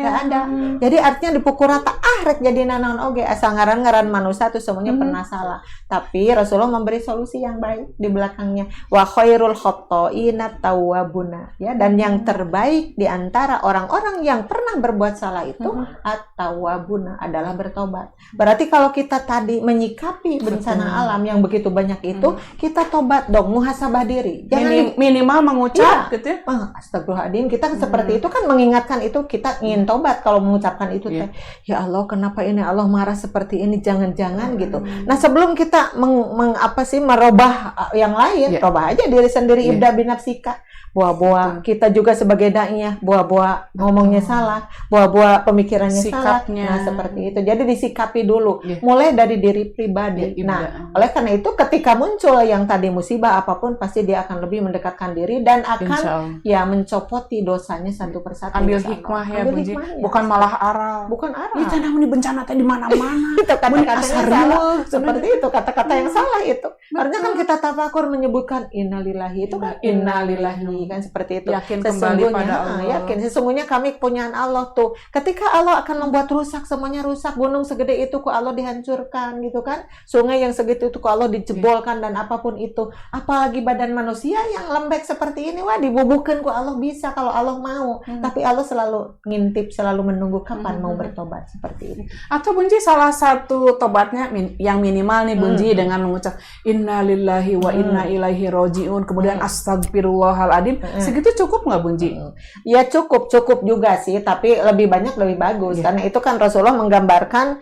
Jadi artinya dipukul rata, rek jadi nanaon oge, asal ngaran manusia tuh semuanya pernah salah. Tapi Rasulullah memberi solusi yang baik di belakangnya. Wa khairul khotoina tawwabuna, ya, dan yang terbaik di antara orang-orang yang pernah berbuat salah itu at-tawwabuna, adalah bertobat. Berarti kalau kita tadi menyikapi bencana alam yang begitu banyak itu, kita tobat dong, muhasabah diri. Jangan minimal mengucap gitu ya. Astagfirullahaladzim, kita seperti itu kan mengingatkan itu, kita ingin tobat kalau mengucapkan itu teh. Ya Allah, kenapa ini Allah marah seperti ini? Jangan-jangan gitu. Nah, sebelum kita merubah yang lain, robah aja diri sendiri, ibda binafsika. Buah-buah kita juga sebagai daiyah, buah-buah ngomongnya salah, buah-buah pemikirannya sikapnya salah. Nah, seperti itu. Jadi disikapi dulu, mulai dari diri pribadi. Nah, oleh karena itu ketika muncul yang tadi musibah apapun, pasti dia akan lebih mendekatkan diri dan akan mencopoti dosanya satu persatu. Ambil hikmah ya, Bunji. Bukan malah aral. Bukan aral. Ini tanah ini bencana teh di mana-mana. Itu kata-katanya salah. Seperti itu kata-kata yang salah itu. Harusnya kan kita tafakur menyebutkan innalillahi, itu kan innalillahi, kan seperti itu. Yakin kembali pada Allah. Yakin sesungguhnya kami kepunyaan Allah tuh. Ketika Allah akan membuat rusak, semuanya rusak. Gunung segede itu ku Allah dihancurkan gitu kan. Sungai yang segitu itu ku Allah dijebolkan dan apapun itu. Apalagi badan manusia yang lembek seperti ini, wah dibubuhkan ku Allah bisa kalau Allah mau. Tapi Allah selalu ngintip, selalu menunggu kapan mau bertobat seperti itu. Atau Bunji salah satu tobatnya yang minimal nih Bunji dengan mengucap innalillahi wa inna ilaihi rojiun, kemudian astagfirullahaladzim. Segitu cukup nggak Bunji? Ya cukup juga sih, tapi lebih banyak lebih bagus. Karena itu kan Rasulullah menggambarkan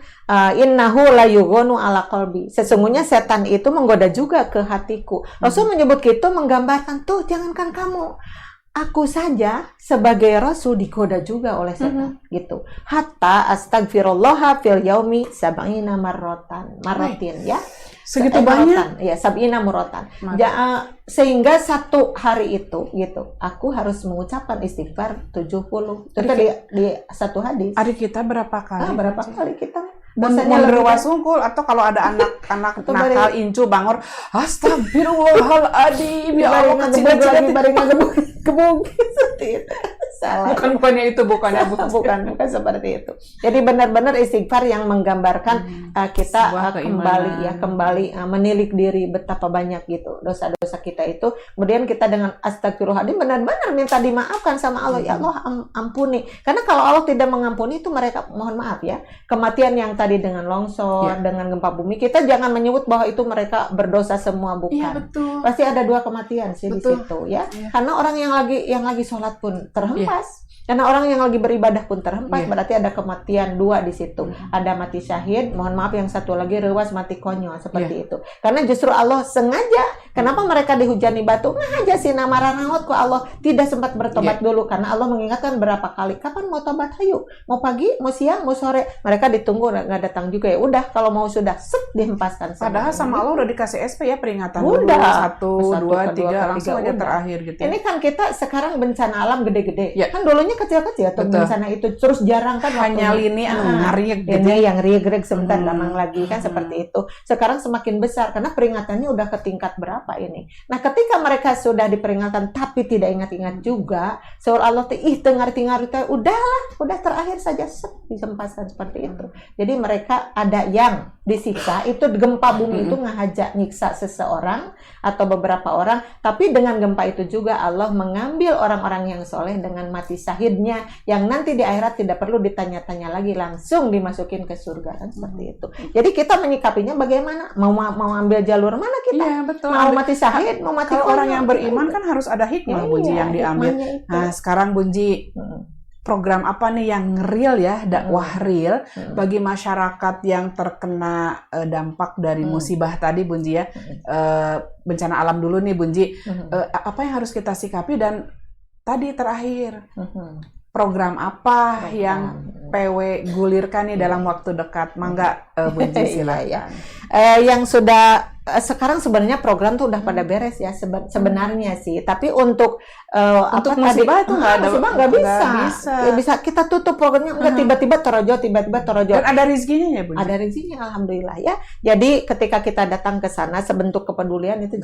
innahu la yughanu ala qalbi. Sesungguhnya setan itu menggoda juga ke hatiku. Rasul menyebut gitu, menggambarkan tuh, jangankan kamu, aku saja sebagai Rasul digoda juga oleh setan gitu. Hatta astagfirullah fil yaumi sab'ina marratin ya. Segitu banyak? Ya, sab'ina muratan. Sehingga satu hari itu gitu, aku harus mengucapkan istighfar 70. Itu di satu hadis. Hari kita berapa kali? Berapa kali kita? Menrewas sungkul, atau kalau ada anak-anak nakal incu bangor, astagfirullahaladzim, ya Allah, kecil-kecil baring gebuk seperti itu. Salah. Bukannya itu, bukan seperti itu. Jadi benar-benar istighfar yang menggambarkan kita kembali menilik diri betapa banyak gitu dosa-dosa kita itu. Kemudian kita dengan astagfirullahaladzim benar-benar minta dimaafkan sama Allah. Ya Allah, ampuni. Karena kalau Allah tidak mengampuni itu, mereka mohon maaf ya, kematian yang tadi dengan longsor, dengan gempa bumi, kita jangan menyebut bahwa itu mereka berdosa semua, bukan. Iya, betul. Pasti ada dua kematian sih di situ ya. Karena orang yang lagi sholat pun terhempas. Karena orang yang lagi beribadah pun terhempas, berarti ada kematian dua di situ. Ada mati syahid, mohon maaf, yang satu lagi rewas mati konyol seperti itu. Karena justru Allah sengaja, kenapa mereka dihujani batu? Ngaja sih nama ranawat kok Allah tidak sempat bertobat dulu, karena Allah mengingatkan berapa kali, kapan mau tobat? Ayo, mau pagi, mau siang, mau sore. Mereka ditunggu nggak datang juga, ya udah kalau mau sudah dihempaskan. Padahal sama Allah udah dikasih SP ya, peringatan udah. 1, 2, 3 langsung aja terakhir gitu. Ini kan kita sekarang bencana alam gede-gede. Kan dulunya kecil-kecil tuh bencana itu, terus jarang kan hanya lini ngariek gitu. Ini yang rieg-rieg sebentar damang lagi kan seperti itu. Sekarang semakin besar karena peringatannya udah ke tingkat berapa ini. Nah, ketika mereka sudah diperingatkan tapi tidak ingat-ingat juga, seolah Allah dengar-dengar itu udah terakhir saja disempaskan seperti itu. Jadi mereka ada yang disiksa, itu gempa bumi itu ngajak nyiksa seseorang atau beberapa orang, tapi dengan gempa itu juga Allah mengambil orang-orang yang soleh dengan mati syahidnya, yang nanti di akhirat tidak perlu ditanya-tanya lagi, langsung dimasukin ke surga kan seperti itu. Jadi kita menyikapinya bagaimana? Mau ambil jalur mana kita? Iya, betul. Mau mati syahid, mau mati kalau orang yang beriman kan harus ada hikmah Bunji yang diambil. Nah, sekarang Bunji program apa nih yang real ya, dakwah real bagi masyarakat yang terkena dampak dari musibah tadi, Bunji ya. Bencana alam dulu nih, Bunji. Apa yang harus kita sikapi, dan tadi terakhir program apa yang PW gulirkan nih dalam waktu dekat? Mangga, Bunji, silakan. Yang sudah sekarang sebenarnya program tuh udah pada beres ya sebenarnya sih, tapi untuk musibah itu nggak ada, musibah nggak bisa. Ya, bisa kita tutup programnya, nggak tiba-tiba torojo. Dan ada rezekinya ya, Bu? Ada rezekinya, alhamdulillah ya. Jadi ketika kita datang ke sana sebentuk kepedulian itu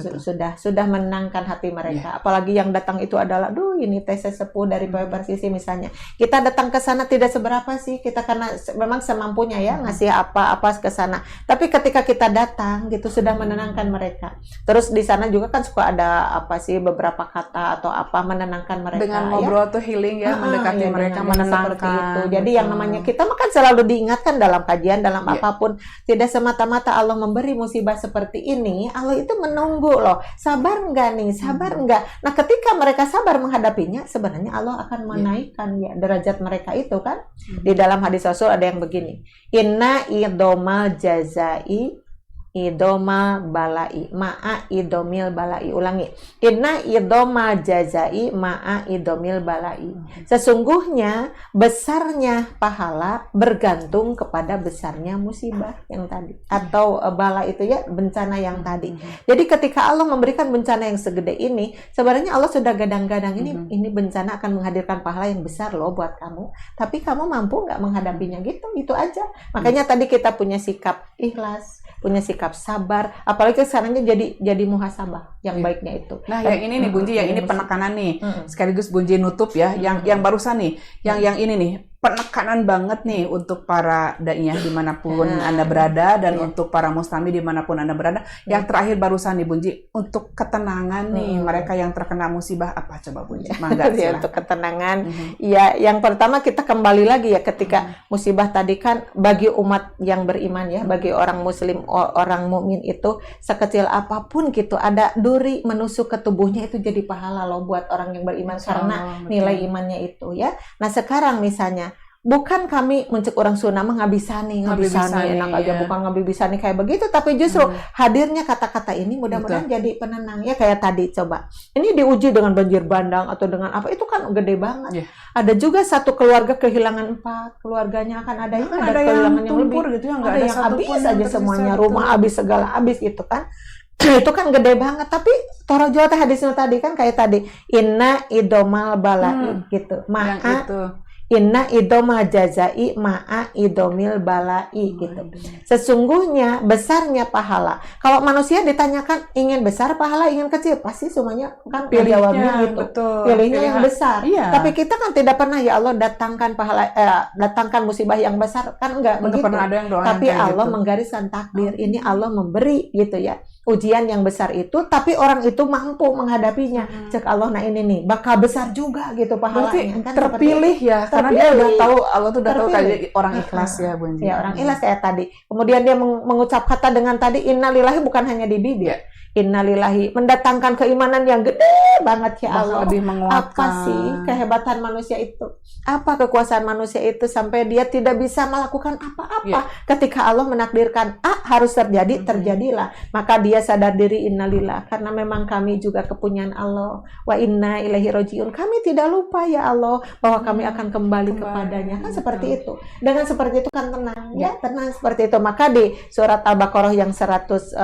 sudah menenangkan hati mereka. Apalagi yang datang itu adalah, ini teh sesepuh dari PW Persisi misalnya. Kita datang ke sana tidak seberapa sih, kita karena memang semampunya ya ngasih apa-apa ke sana. Tapi ketika kita datang gitu sudah menenangkan mereka. Terus di sana juga kan suka ada beberapa kata atau apa menenangkan mereka. Dengan ngobrol tuh healing ya, mendekati mereka, menenangkan. Itu. Jadi yang namanya kita kan selalu diingatkan dalam kajian, dalam apapun, tidak semata-mata Allah memberi musibah seperti ini, Allah itu menunggu loh. Sabar enggak nih? Sabar enggak? Nah, ketika mereka sabar menghadapinya, sebenarnya Allah akan menaikkan derajat mereka itu kan. Di dalam hadis Rasul ada yang begini. Inna idomal jazai idoma balai ma'a idomil balai. Ulangi. Inna idoma jazai ma'a idomil balai. Sesungguhnya besarnya pahala bergantung kepada besarnya musibah yang tadi, atau bala itu ya, bencana yang tadi. Jadi ketika Allah memberikan bencana yang segede ini, sebenarnya Allah sudah gadang-gadang ini bencana akan menghadirkan pahala yang besar loh buat kamu. Tapi kamu mampu nggak menghadapinya gitu? Itu aja. Makanya tadi kita punya sikap ikhlas, punya sikap sabar, apalagi sekarangnya jadi muhasabah yang baiknya itu. Nah, yang ini nih Bunji, yang ini penekanan nih, sekaligus Bunji nutup ya, yang barusan nih, yang ini nih penekanan banget nih untuk para daiyah dimanapun Anda berada, dan untuk para mustami dimanapun Anda berada. Yang terakhir barusan nih Bunji, untuk ketenangan nih mereka yang terkena musibah, apa coba Bunji? Mangga, ya, untuk ketenangan. Ya, yang pertama kita kembali lagi ya, ketika musibah tadi kan bagi umat yang beriman ya, bagi orang muslim, orang mukmin itu sekecil apapun gitu, ada duri menusuk ke tubuhnya itu jadi pahala loh buat orang yang beriman, karena nilai imannya itu ya. Nah, sekarang misalnya bukan kami mencek orang Sunda ngabisani enak aja, bukan ngabisani kayak begitu, tapi justru hadirnya kata-kata ini mudah-mudahan jadi penenang ya. Kayak tadi coba ini diuji dengan banjir bandang atau dengan apa, itu kan gede banget. Ada juga satu keluarga kehilangan 4 keluarganya, akan ada kehilangan yang lebih gitu, yang ada yang habis aja semuanya, rumah habis, segala habis gitu kan. Itu kan gede banget. Tapi torojo teh hadisnya tadi kan kayak tadi, inna idomal balai gitu, maka inna idoma jazai ma'a idomil balai gitu. Sesungguhnya besarnya pahala. Kalau manusia ditanyakan ingin besar pahala, ingin kecil, pasti semuanya kan jawabnya gitu. Pilihnya yang besar. Tapi kita kan tidak pernah ya Allah datangkan pahala, datangkan musibah yang besar, kan enggak begitu. Pernah ada yang doain tapi Allah gitu. menggariskan takdir. Ini Allah memberi gitu ya, ujian yang besar itu, tapi orang itu mampu menghadapinya. Cek Allah, nah ini nih bakal besar juga gitu pahalanya. Kan terpilih ya, karena dia udah tahu, Allah tuh udah tahu kayak orang ikhlas ya Bunji. Ya, orang ikhlas kayak tadi. Kemudian dia mengucap kata dengan tadi innalillahi, bukan hanya di bibir. Innalillahi mendatangkan keimanan yang gede banget ya Allah. Lebih menguatkan. Apa sih kehebatan manusia itu? Apa kekuasaan manusia itu sampai dia tidak bisa melakukan apa-apa? Ketika Allah menakdirkan A harus terjadi, terjadilah. Maka dia sadar diri, innalillah, karena memang kami juga kepunyaan Allah. Wa inna ilaihi rajiun. Kami tidak lupa ya Allah bahwa kami akan kembali kepadanya. Kan seperti itu. Dengan seperti itu kan tenang ya, tenang seperti itu. Maka di surat Al-Baqarah yang 157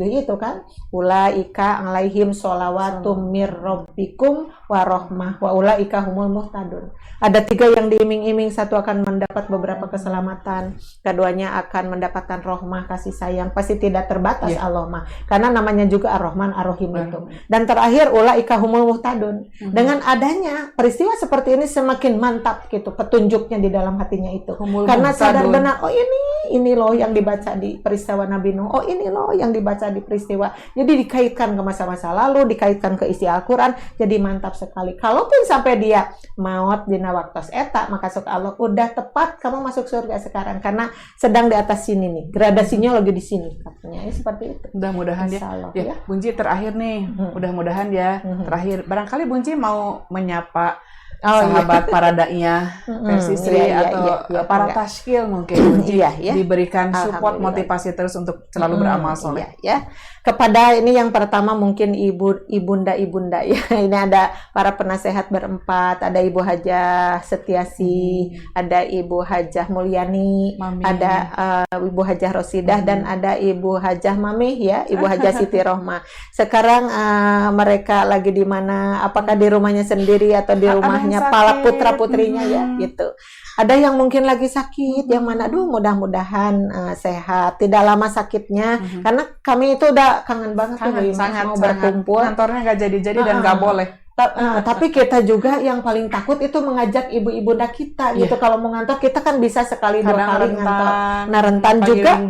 itu kan, ulaika alaihim sholawatum mir rabbikum wa rahmah wa ulaika humul muhtadun. Ada 3 yang diiming-iming, satu akan mendapat beberapa keselamatan, keduanya akan mendapatkan rahmah, kasih sayang, pasti tidak terbatas Allah mah, karena namanya juga Ar-Rahman Ar-Rahim itu. Dan terakhir ulaika humul muhtadun. Dengan adanya peristiwa seperti ini semakin mantap gitu petunjuknya di dalam hatinya itu. Karena sadar benar, oh ini loh yang dibaca di peristiwa Nabi Nuh, oh ini loh yang dibaca di peristiwa. Jadi dikaitkan ke masa-masa lalu, dikaitkan ke isi Al-Quran, jadi mantap sekali. Kalaupun sampai dia maut dina waktos eta, maka sok Allah udah tepat kamu masuk surga sekarang, karena sedang di atas sini nih, gradasinya lagi di sini katanya. Seperti itu. Mudah-mudahan ya. Bunji terakhir nih, mudah-mudahan ya terakhir. Barangkali Bunji mau menyapa sahabat Parada'iyah versi Sri atau para tashkil mungkin Bunji diberikan support motivasi terus untuk selalu beramal soleh. Kepada ini yang pertama mungkin ibunda ya. Ini ada para penasehat berempat, ada Ibu Hajah Setiasi, ada Ibu Hajah Mulyani, ada Ibu Hajah Rosidah dan ada Ibu Hajah Mamih ya, Ibu Hajah Siti Rohmah. Sekarang mereka lagi di mana? Apakah di rumahnya sendiri atau di rumahnya para putra-putrinya ya gitu. Ada yang mungkin lagi sakit, yang mana mudah-mudahan sehat, tidak lama sakitnya, karena kami itu udah kangen banget sangat mau berkumpul. Kantornya nggak jadi-jadi dan nggak boleh. Tapi kita juga yang paling takut itu mengajak ibu-ibunda kita gitu. Kalau mau ngantor kita kan bisa sekali dua kali ngantor. Nah rentan juga,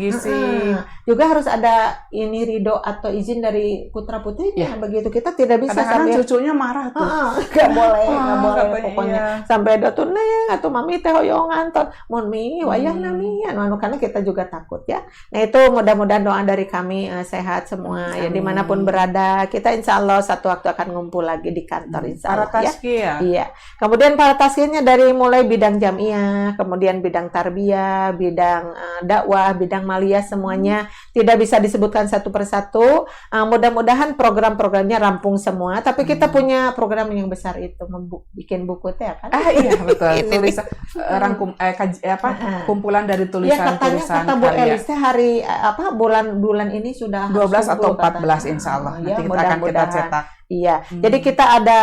juga harus ada ini ridho atau izin dari putra putrinya. Begitu kita tidak bisa. Kadang-kadang cucunya marah tuh. Nggak boleh pokoknya. Sampai ada tuh neng atau mami teh hoyong ngantor. Mun mi wayah nami karena kita juga takut ya. Nah itu mudah-mudahan doa dari kami sehat semua ya dimanapun berada. Kita insya Allah satu waktu akan ngumpul lagi di kantor insya Allah ya. Iya. Kemudian para taskilnya dari mulai bidang jamiah, kemudian bidang tarbiyah, bidang dakwah, bidang maliyah semuanya tidak bisa disebutkan satu persatu. Mudah-mudahan program-programnya rampung semua. Tapi kita punya program yang besar itu bikin buku teh kan? Iya betul. Tulis kumpulan dari tulisan-tulisan kata Bu Elis hari bulan ini sudah 12 atau 14 insya Allah. Nanti kita cetak. Iya, jadi kita ada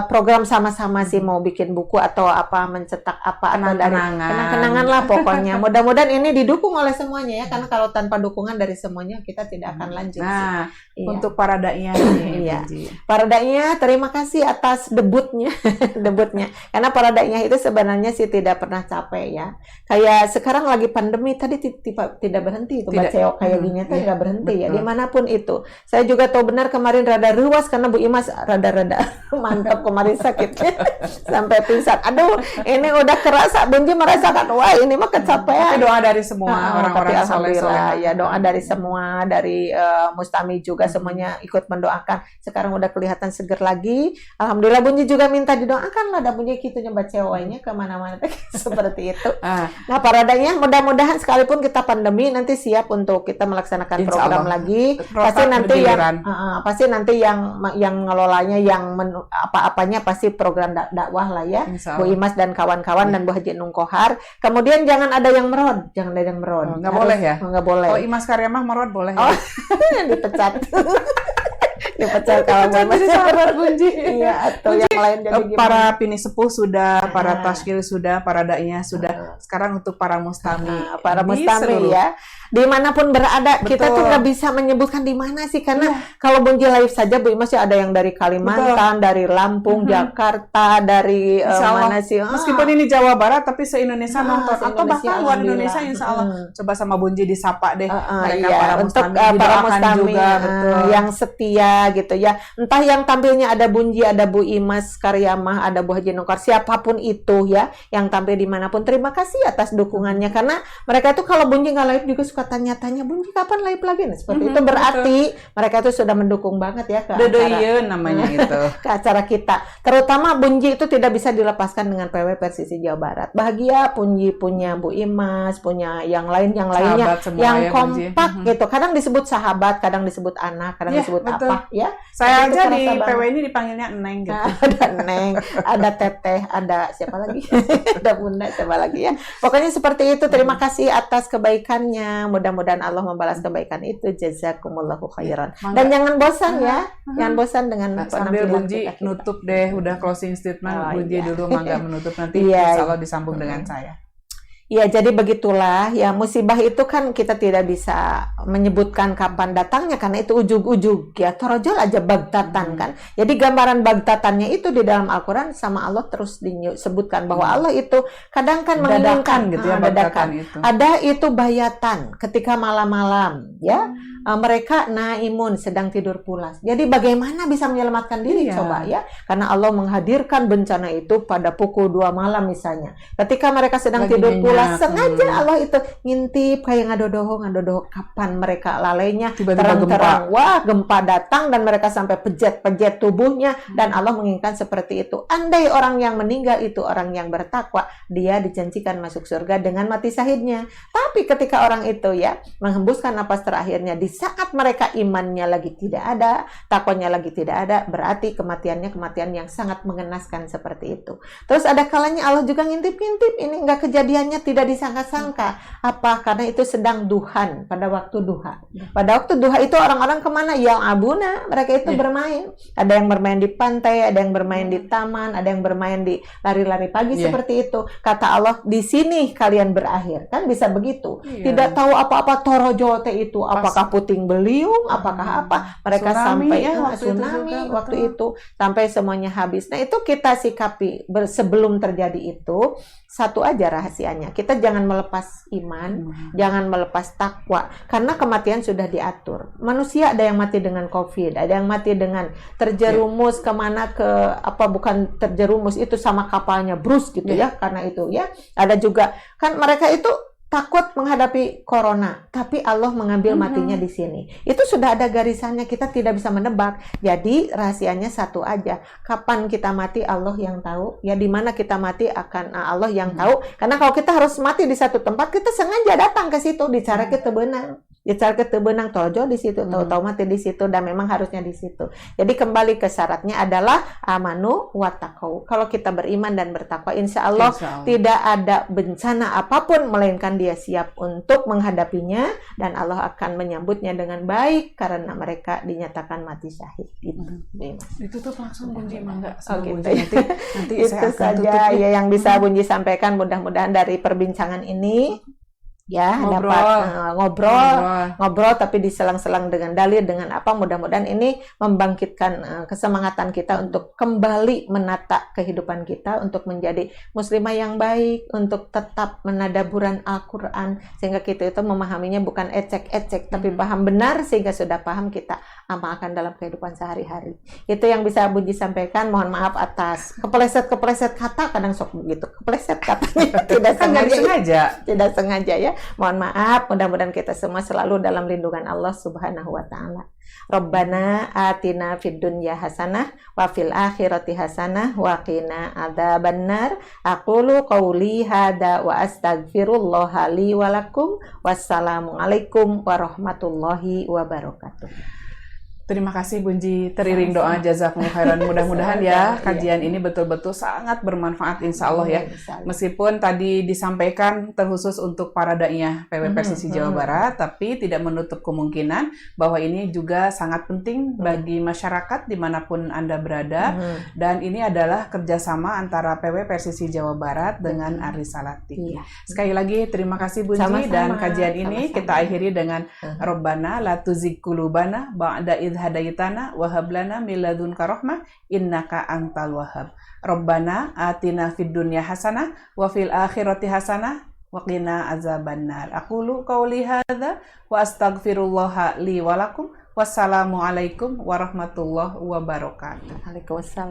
program sama-sama sih mau bikin buku atau apa mencetak apa atau dari kenang-kenangan lah pokoknya. Mudah-mudahan ini didukung oleh semuanya ya, karena kalau tanpa dukungan dari semuanya kita tidak akan lanjut. Nah, untuk para dai-nya ini, para dai-nya terima kasih atas debutnya, karena para dai-nya itu sebenarnya sih tidak pernah capek ya. Kayak sekarang lagi pandemi tadi tidak berhenti itu baca kayak gini tuh nggak berhenti ya dimanapun itu. Saya juga tahu benar kemarin rada ruas karena Bu Mas rada-rada mantap kemarin sakitnya sampai pingsan. Aduh, ini udah kerasa Bunji merasakan wah ini mah kecapean. Tapi doa dari semua orang-orang alhamdulillah ya doa dari semua dari Mustami juga semuanya ikut mendoakan. Sekarang udah kelihatan seger lagi. Alhamdulillah Bunji juga minta didoakan lah dan Bunji kitunya baca ceweknya kemana-mana seperti itu. Nah paradanya mudah-mudahan sekalipun kita pandemi nanti siap untuk kita melaksanakan program lagi. Pasti nanti yang ngelolanya apa-apanya pasti program dakwah lah ya. Bu Imas dan kawan-kawan dan Bu Haji Nungkohar. Kemudian jangan ada yang merod. Nggak boleh ya? Nggak boleh. Oh Imas Karyamah merod boleh ya? Dipecat. Kalau jadi sahabat Bunji. Iya, atau Bunji, yang lain jadi gimana? Para pinisepuh sudah, para tashkil sudah, para dai-nya sudah. Sekarang untuk para mustami. Para mustami ya. Dimanapun berada, kita tuh nggak bisa menyebutkan di mana sih, karena kalau Bunji live saja Bu Imas ya ada yang dari Kalimantan, dari Lampung, Jakarta, dari mana sih? Meskipun ini Jawa Barat, tapi se-Indonesia nonton atau bahkan luar Indonesia, insya Allah. Coba sama Bunji disapa deh. Mereka para mustami, para mustami juga, yang setia gitu ya. Entah yang tampilnya ada Bunji, ada Bu Imas Karyamah, ada Bu Haji Nungkohar, siapapun itu ya, yang tampil dimanapun. Terima kasih atas dukungannya, karena mereka itu kalau Bunji nggak live juga suka tanya-tanya Bunji kapan live lagi, nah, seperti itu berarti mereka itu sudah mendukung banget ya ke acara namanya itu ke acara kita. Terutama Bunji itu tidak bisa dilepaskan dengan PW Persisi Jawa Barat. Bahagia Bunji punya Bu Imas, punya yang lainnya yang kompak gitu. Kadang disebut sahabat, kadang disebut anak, kadang disebut apa ya. Saya aja di PW ini dipanggilnya Neng gitu. Ada Neng, ada Teteh, ada siapa lagi? Ada Bunda, siapa lagi ya. Pokoknya seperti itu. Terima kasih atas kebaikannya. Mudah-mudahan Allah membalas kebaikan itu. Jazakumullahu khairan. Dan jangan bosan ya. Jangan bosan dengan sambil Bunji nutup deh. Udah closing statement. Bunji dulu mangga menutup, nanti insya Allah disambung dengan saya. Ya, jadi begitulah ya, musibah itu kan kita tidak bisa menyebutkan kapan datangnya karena itu ujug-ujug ya, torojol aja bagtatan kan. Jadi gambaran bagtatannya itu di dalam Al-Quran sama Allah terus disebutkan bahwa Allah itu kadang kan menginginkan gitu ya, dadakan. Ada itu bayatan ketika malam-malam ya. mereka naimun, sedang tidur pulas. Jadi bagaimana bisa menyelamatkan diri coba ya? Karena Allah menghadirkan bencana itu pada pukul 2 malam misalnya. Ketika mereka sedang tidur pulas, sengaja Allah itu ngintip kayak ngadodoho kapan mereka lalainya, terang-terang. Wah, gempa datang dan mereka sampai pejet-pejet tubuhnya, dan Allah menginginkan seperti itu. Andai orang yang meninggal itu orang yang bertakwa, dia dijanjikan masuk surga dengan mati syahidnya. Tapi ketika orang itu ya menghembuskan napas terakhirnya di saat mereka imannya lagi tidak ada, takwanya lagi tidak ada, berarti kematiannya kematian yang sangat mengenaskan seperti itu. Terus ada kalanya Allah juga ngintip-ngintip, ini enggak, kejadiannya tidak disangka-sangka. Apa? Karena itu sedang duhan, pada waktu duha. Pada waktu duha itu orang-orang kemana? Yang abuna, mereka itu bermain. Ada yang bermain di pantai, ada yang bermain di taman, ada yang bermain di lari-lari pagi seperti itu. Kata Allah, di sini kalian berakhir. Kan bisa begitu. Tidak tahu apa-apa torojo itu, apakah puting beliung, apakah apa. Mereka tsunami, sampai tsunami waktu itu sampai semuanya habis. Nah, itu kita sikapi sebelum terjadi itu. Satu aja rahasianya, kita jangan melepas iman, jangan melepas takwa, karena kematian sudah diatur. Manusia ada yang mati dengan COVID, ada yang mati dengan terjerumus kemana ke apa, bukan terjerumus itu sama kapalnya brus gitu ya, karena itu ya. Ada juga kan mereka itu takut menghadapi corona, tapi Allah mengambil matinya di sini. Itu sudah ada garisannya, kita tidak bisa menebak. Jadi rahasianya satu aja, kapan kita mati Allah yang tahu. Ya, di mana kita mati akan Allah yang tahu. Karena kalau kita harus mati di satu tempat, kita sengaja datang ke situ, dicara kita benang. Dicara kita benang tojo di situ, tahu-tahu mati di situ, dan memang harusnya di situ. Jadi kembali ke syaratnya adalah amanu wa taqau. Kalau kita beriman dan bertakwa, insya Allah tidak ada bencana apapun melainkan dia siap untuk menghadapinya, dan Allah akan menyambutnya dengan baik karena mereka dinyatakan mati syahid. Itu tuh langsung Bunji mangga. Nanti itu saja ya yang bisa Bunji sampaikan. Mudah-mudahan dari perbincangan ini ya dapat ngobrol tapi diselang-selang dengan dalil, dengan apa, mudah-mudahan ini membangkitkan kesemangatan kita untuk kembali menata kehidupan kita untuk menjadi muslimah yang baik, untuk tetap menadaburan Al-Quran sehingga kita itu memahaminya bukan ecek-ecek tapi paham benar, sehingga sudah paham kita amalkan dalam kehidupan sehari-hari. Itu yang bisa Bunji sampaikan. Mohon maaf atas kepleset kata, kadang sok begitu kepleset katanya tidak sengaja ya. Mohon maaf, mudah-mudahan kita semua selalu dalam lindungan Allah Subhanahu wa taala. Rabbana atina fid dunya hasanah wa fil akhirati hasanah wa qina adzabannar. Aqulu qauli hada wa astaghfirullaha li wa lakum. Wassalamu alaikum warahmatullahi wabarakatuh. Terima kasih Bunji, teriring doa jazakumullah khairan. Mudah-mudahan ya kajian ini betul-betul sangat bermanfaat insya Allah ya. Meskipun tadi disampaikan terkhusus untuk para daiyah PW Persisi Jawa Barat, tapi tidak menutup kemungkinan bahwa ini juga sangat penting bagi masyarakat dimanapun Anda berada. Dan ini adalah kerjasama antara PW Persisi Jawa Barat dengan Arisalati. Sekali lagi terima kasih Bunji, dan kajian ini kita akhiri dengan Rabbana la tuzigh qulubana ba'da idh hadaitana wa hab lana min ladunka rahmah innaka antal wahhab. Rabbana atina fid dunya hasanah wa fil akhirati hasanah wa qina azabannar. Aqulu qauli hadza wa astaghfirullaha li wa lakum. Wassalamu alaikum warahmatullahi wabarakatuh. Waalaikumsalam.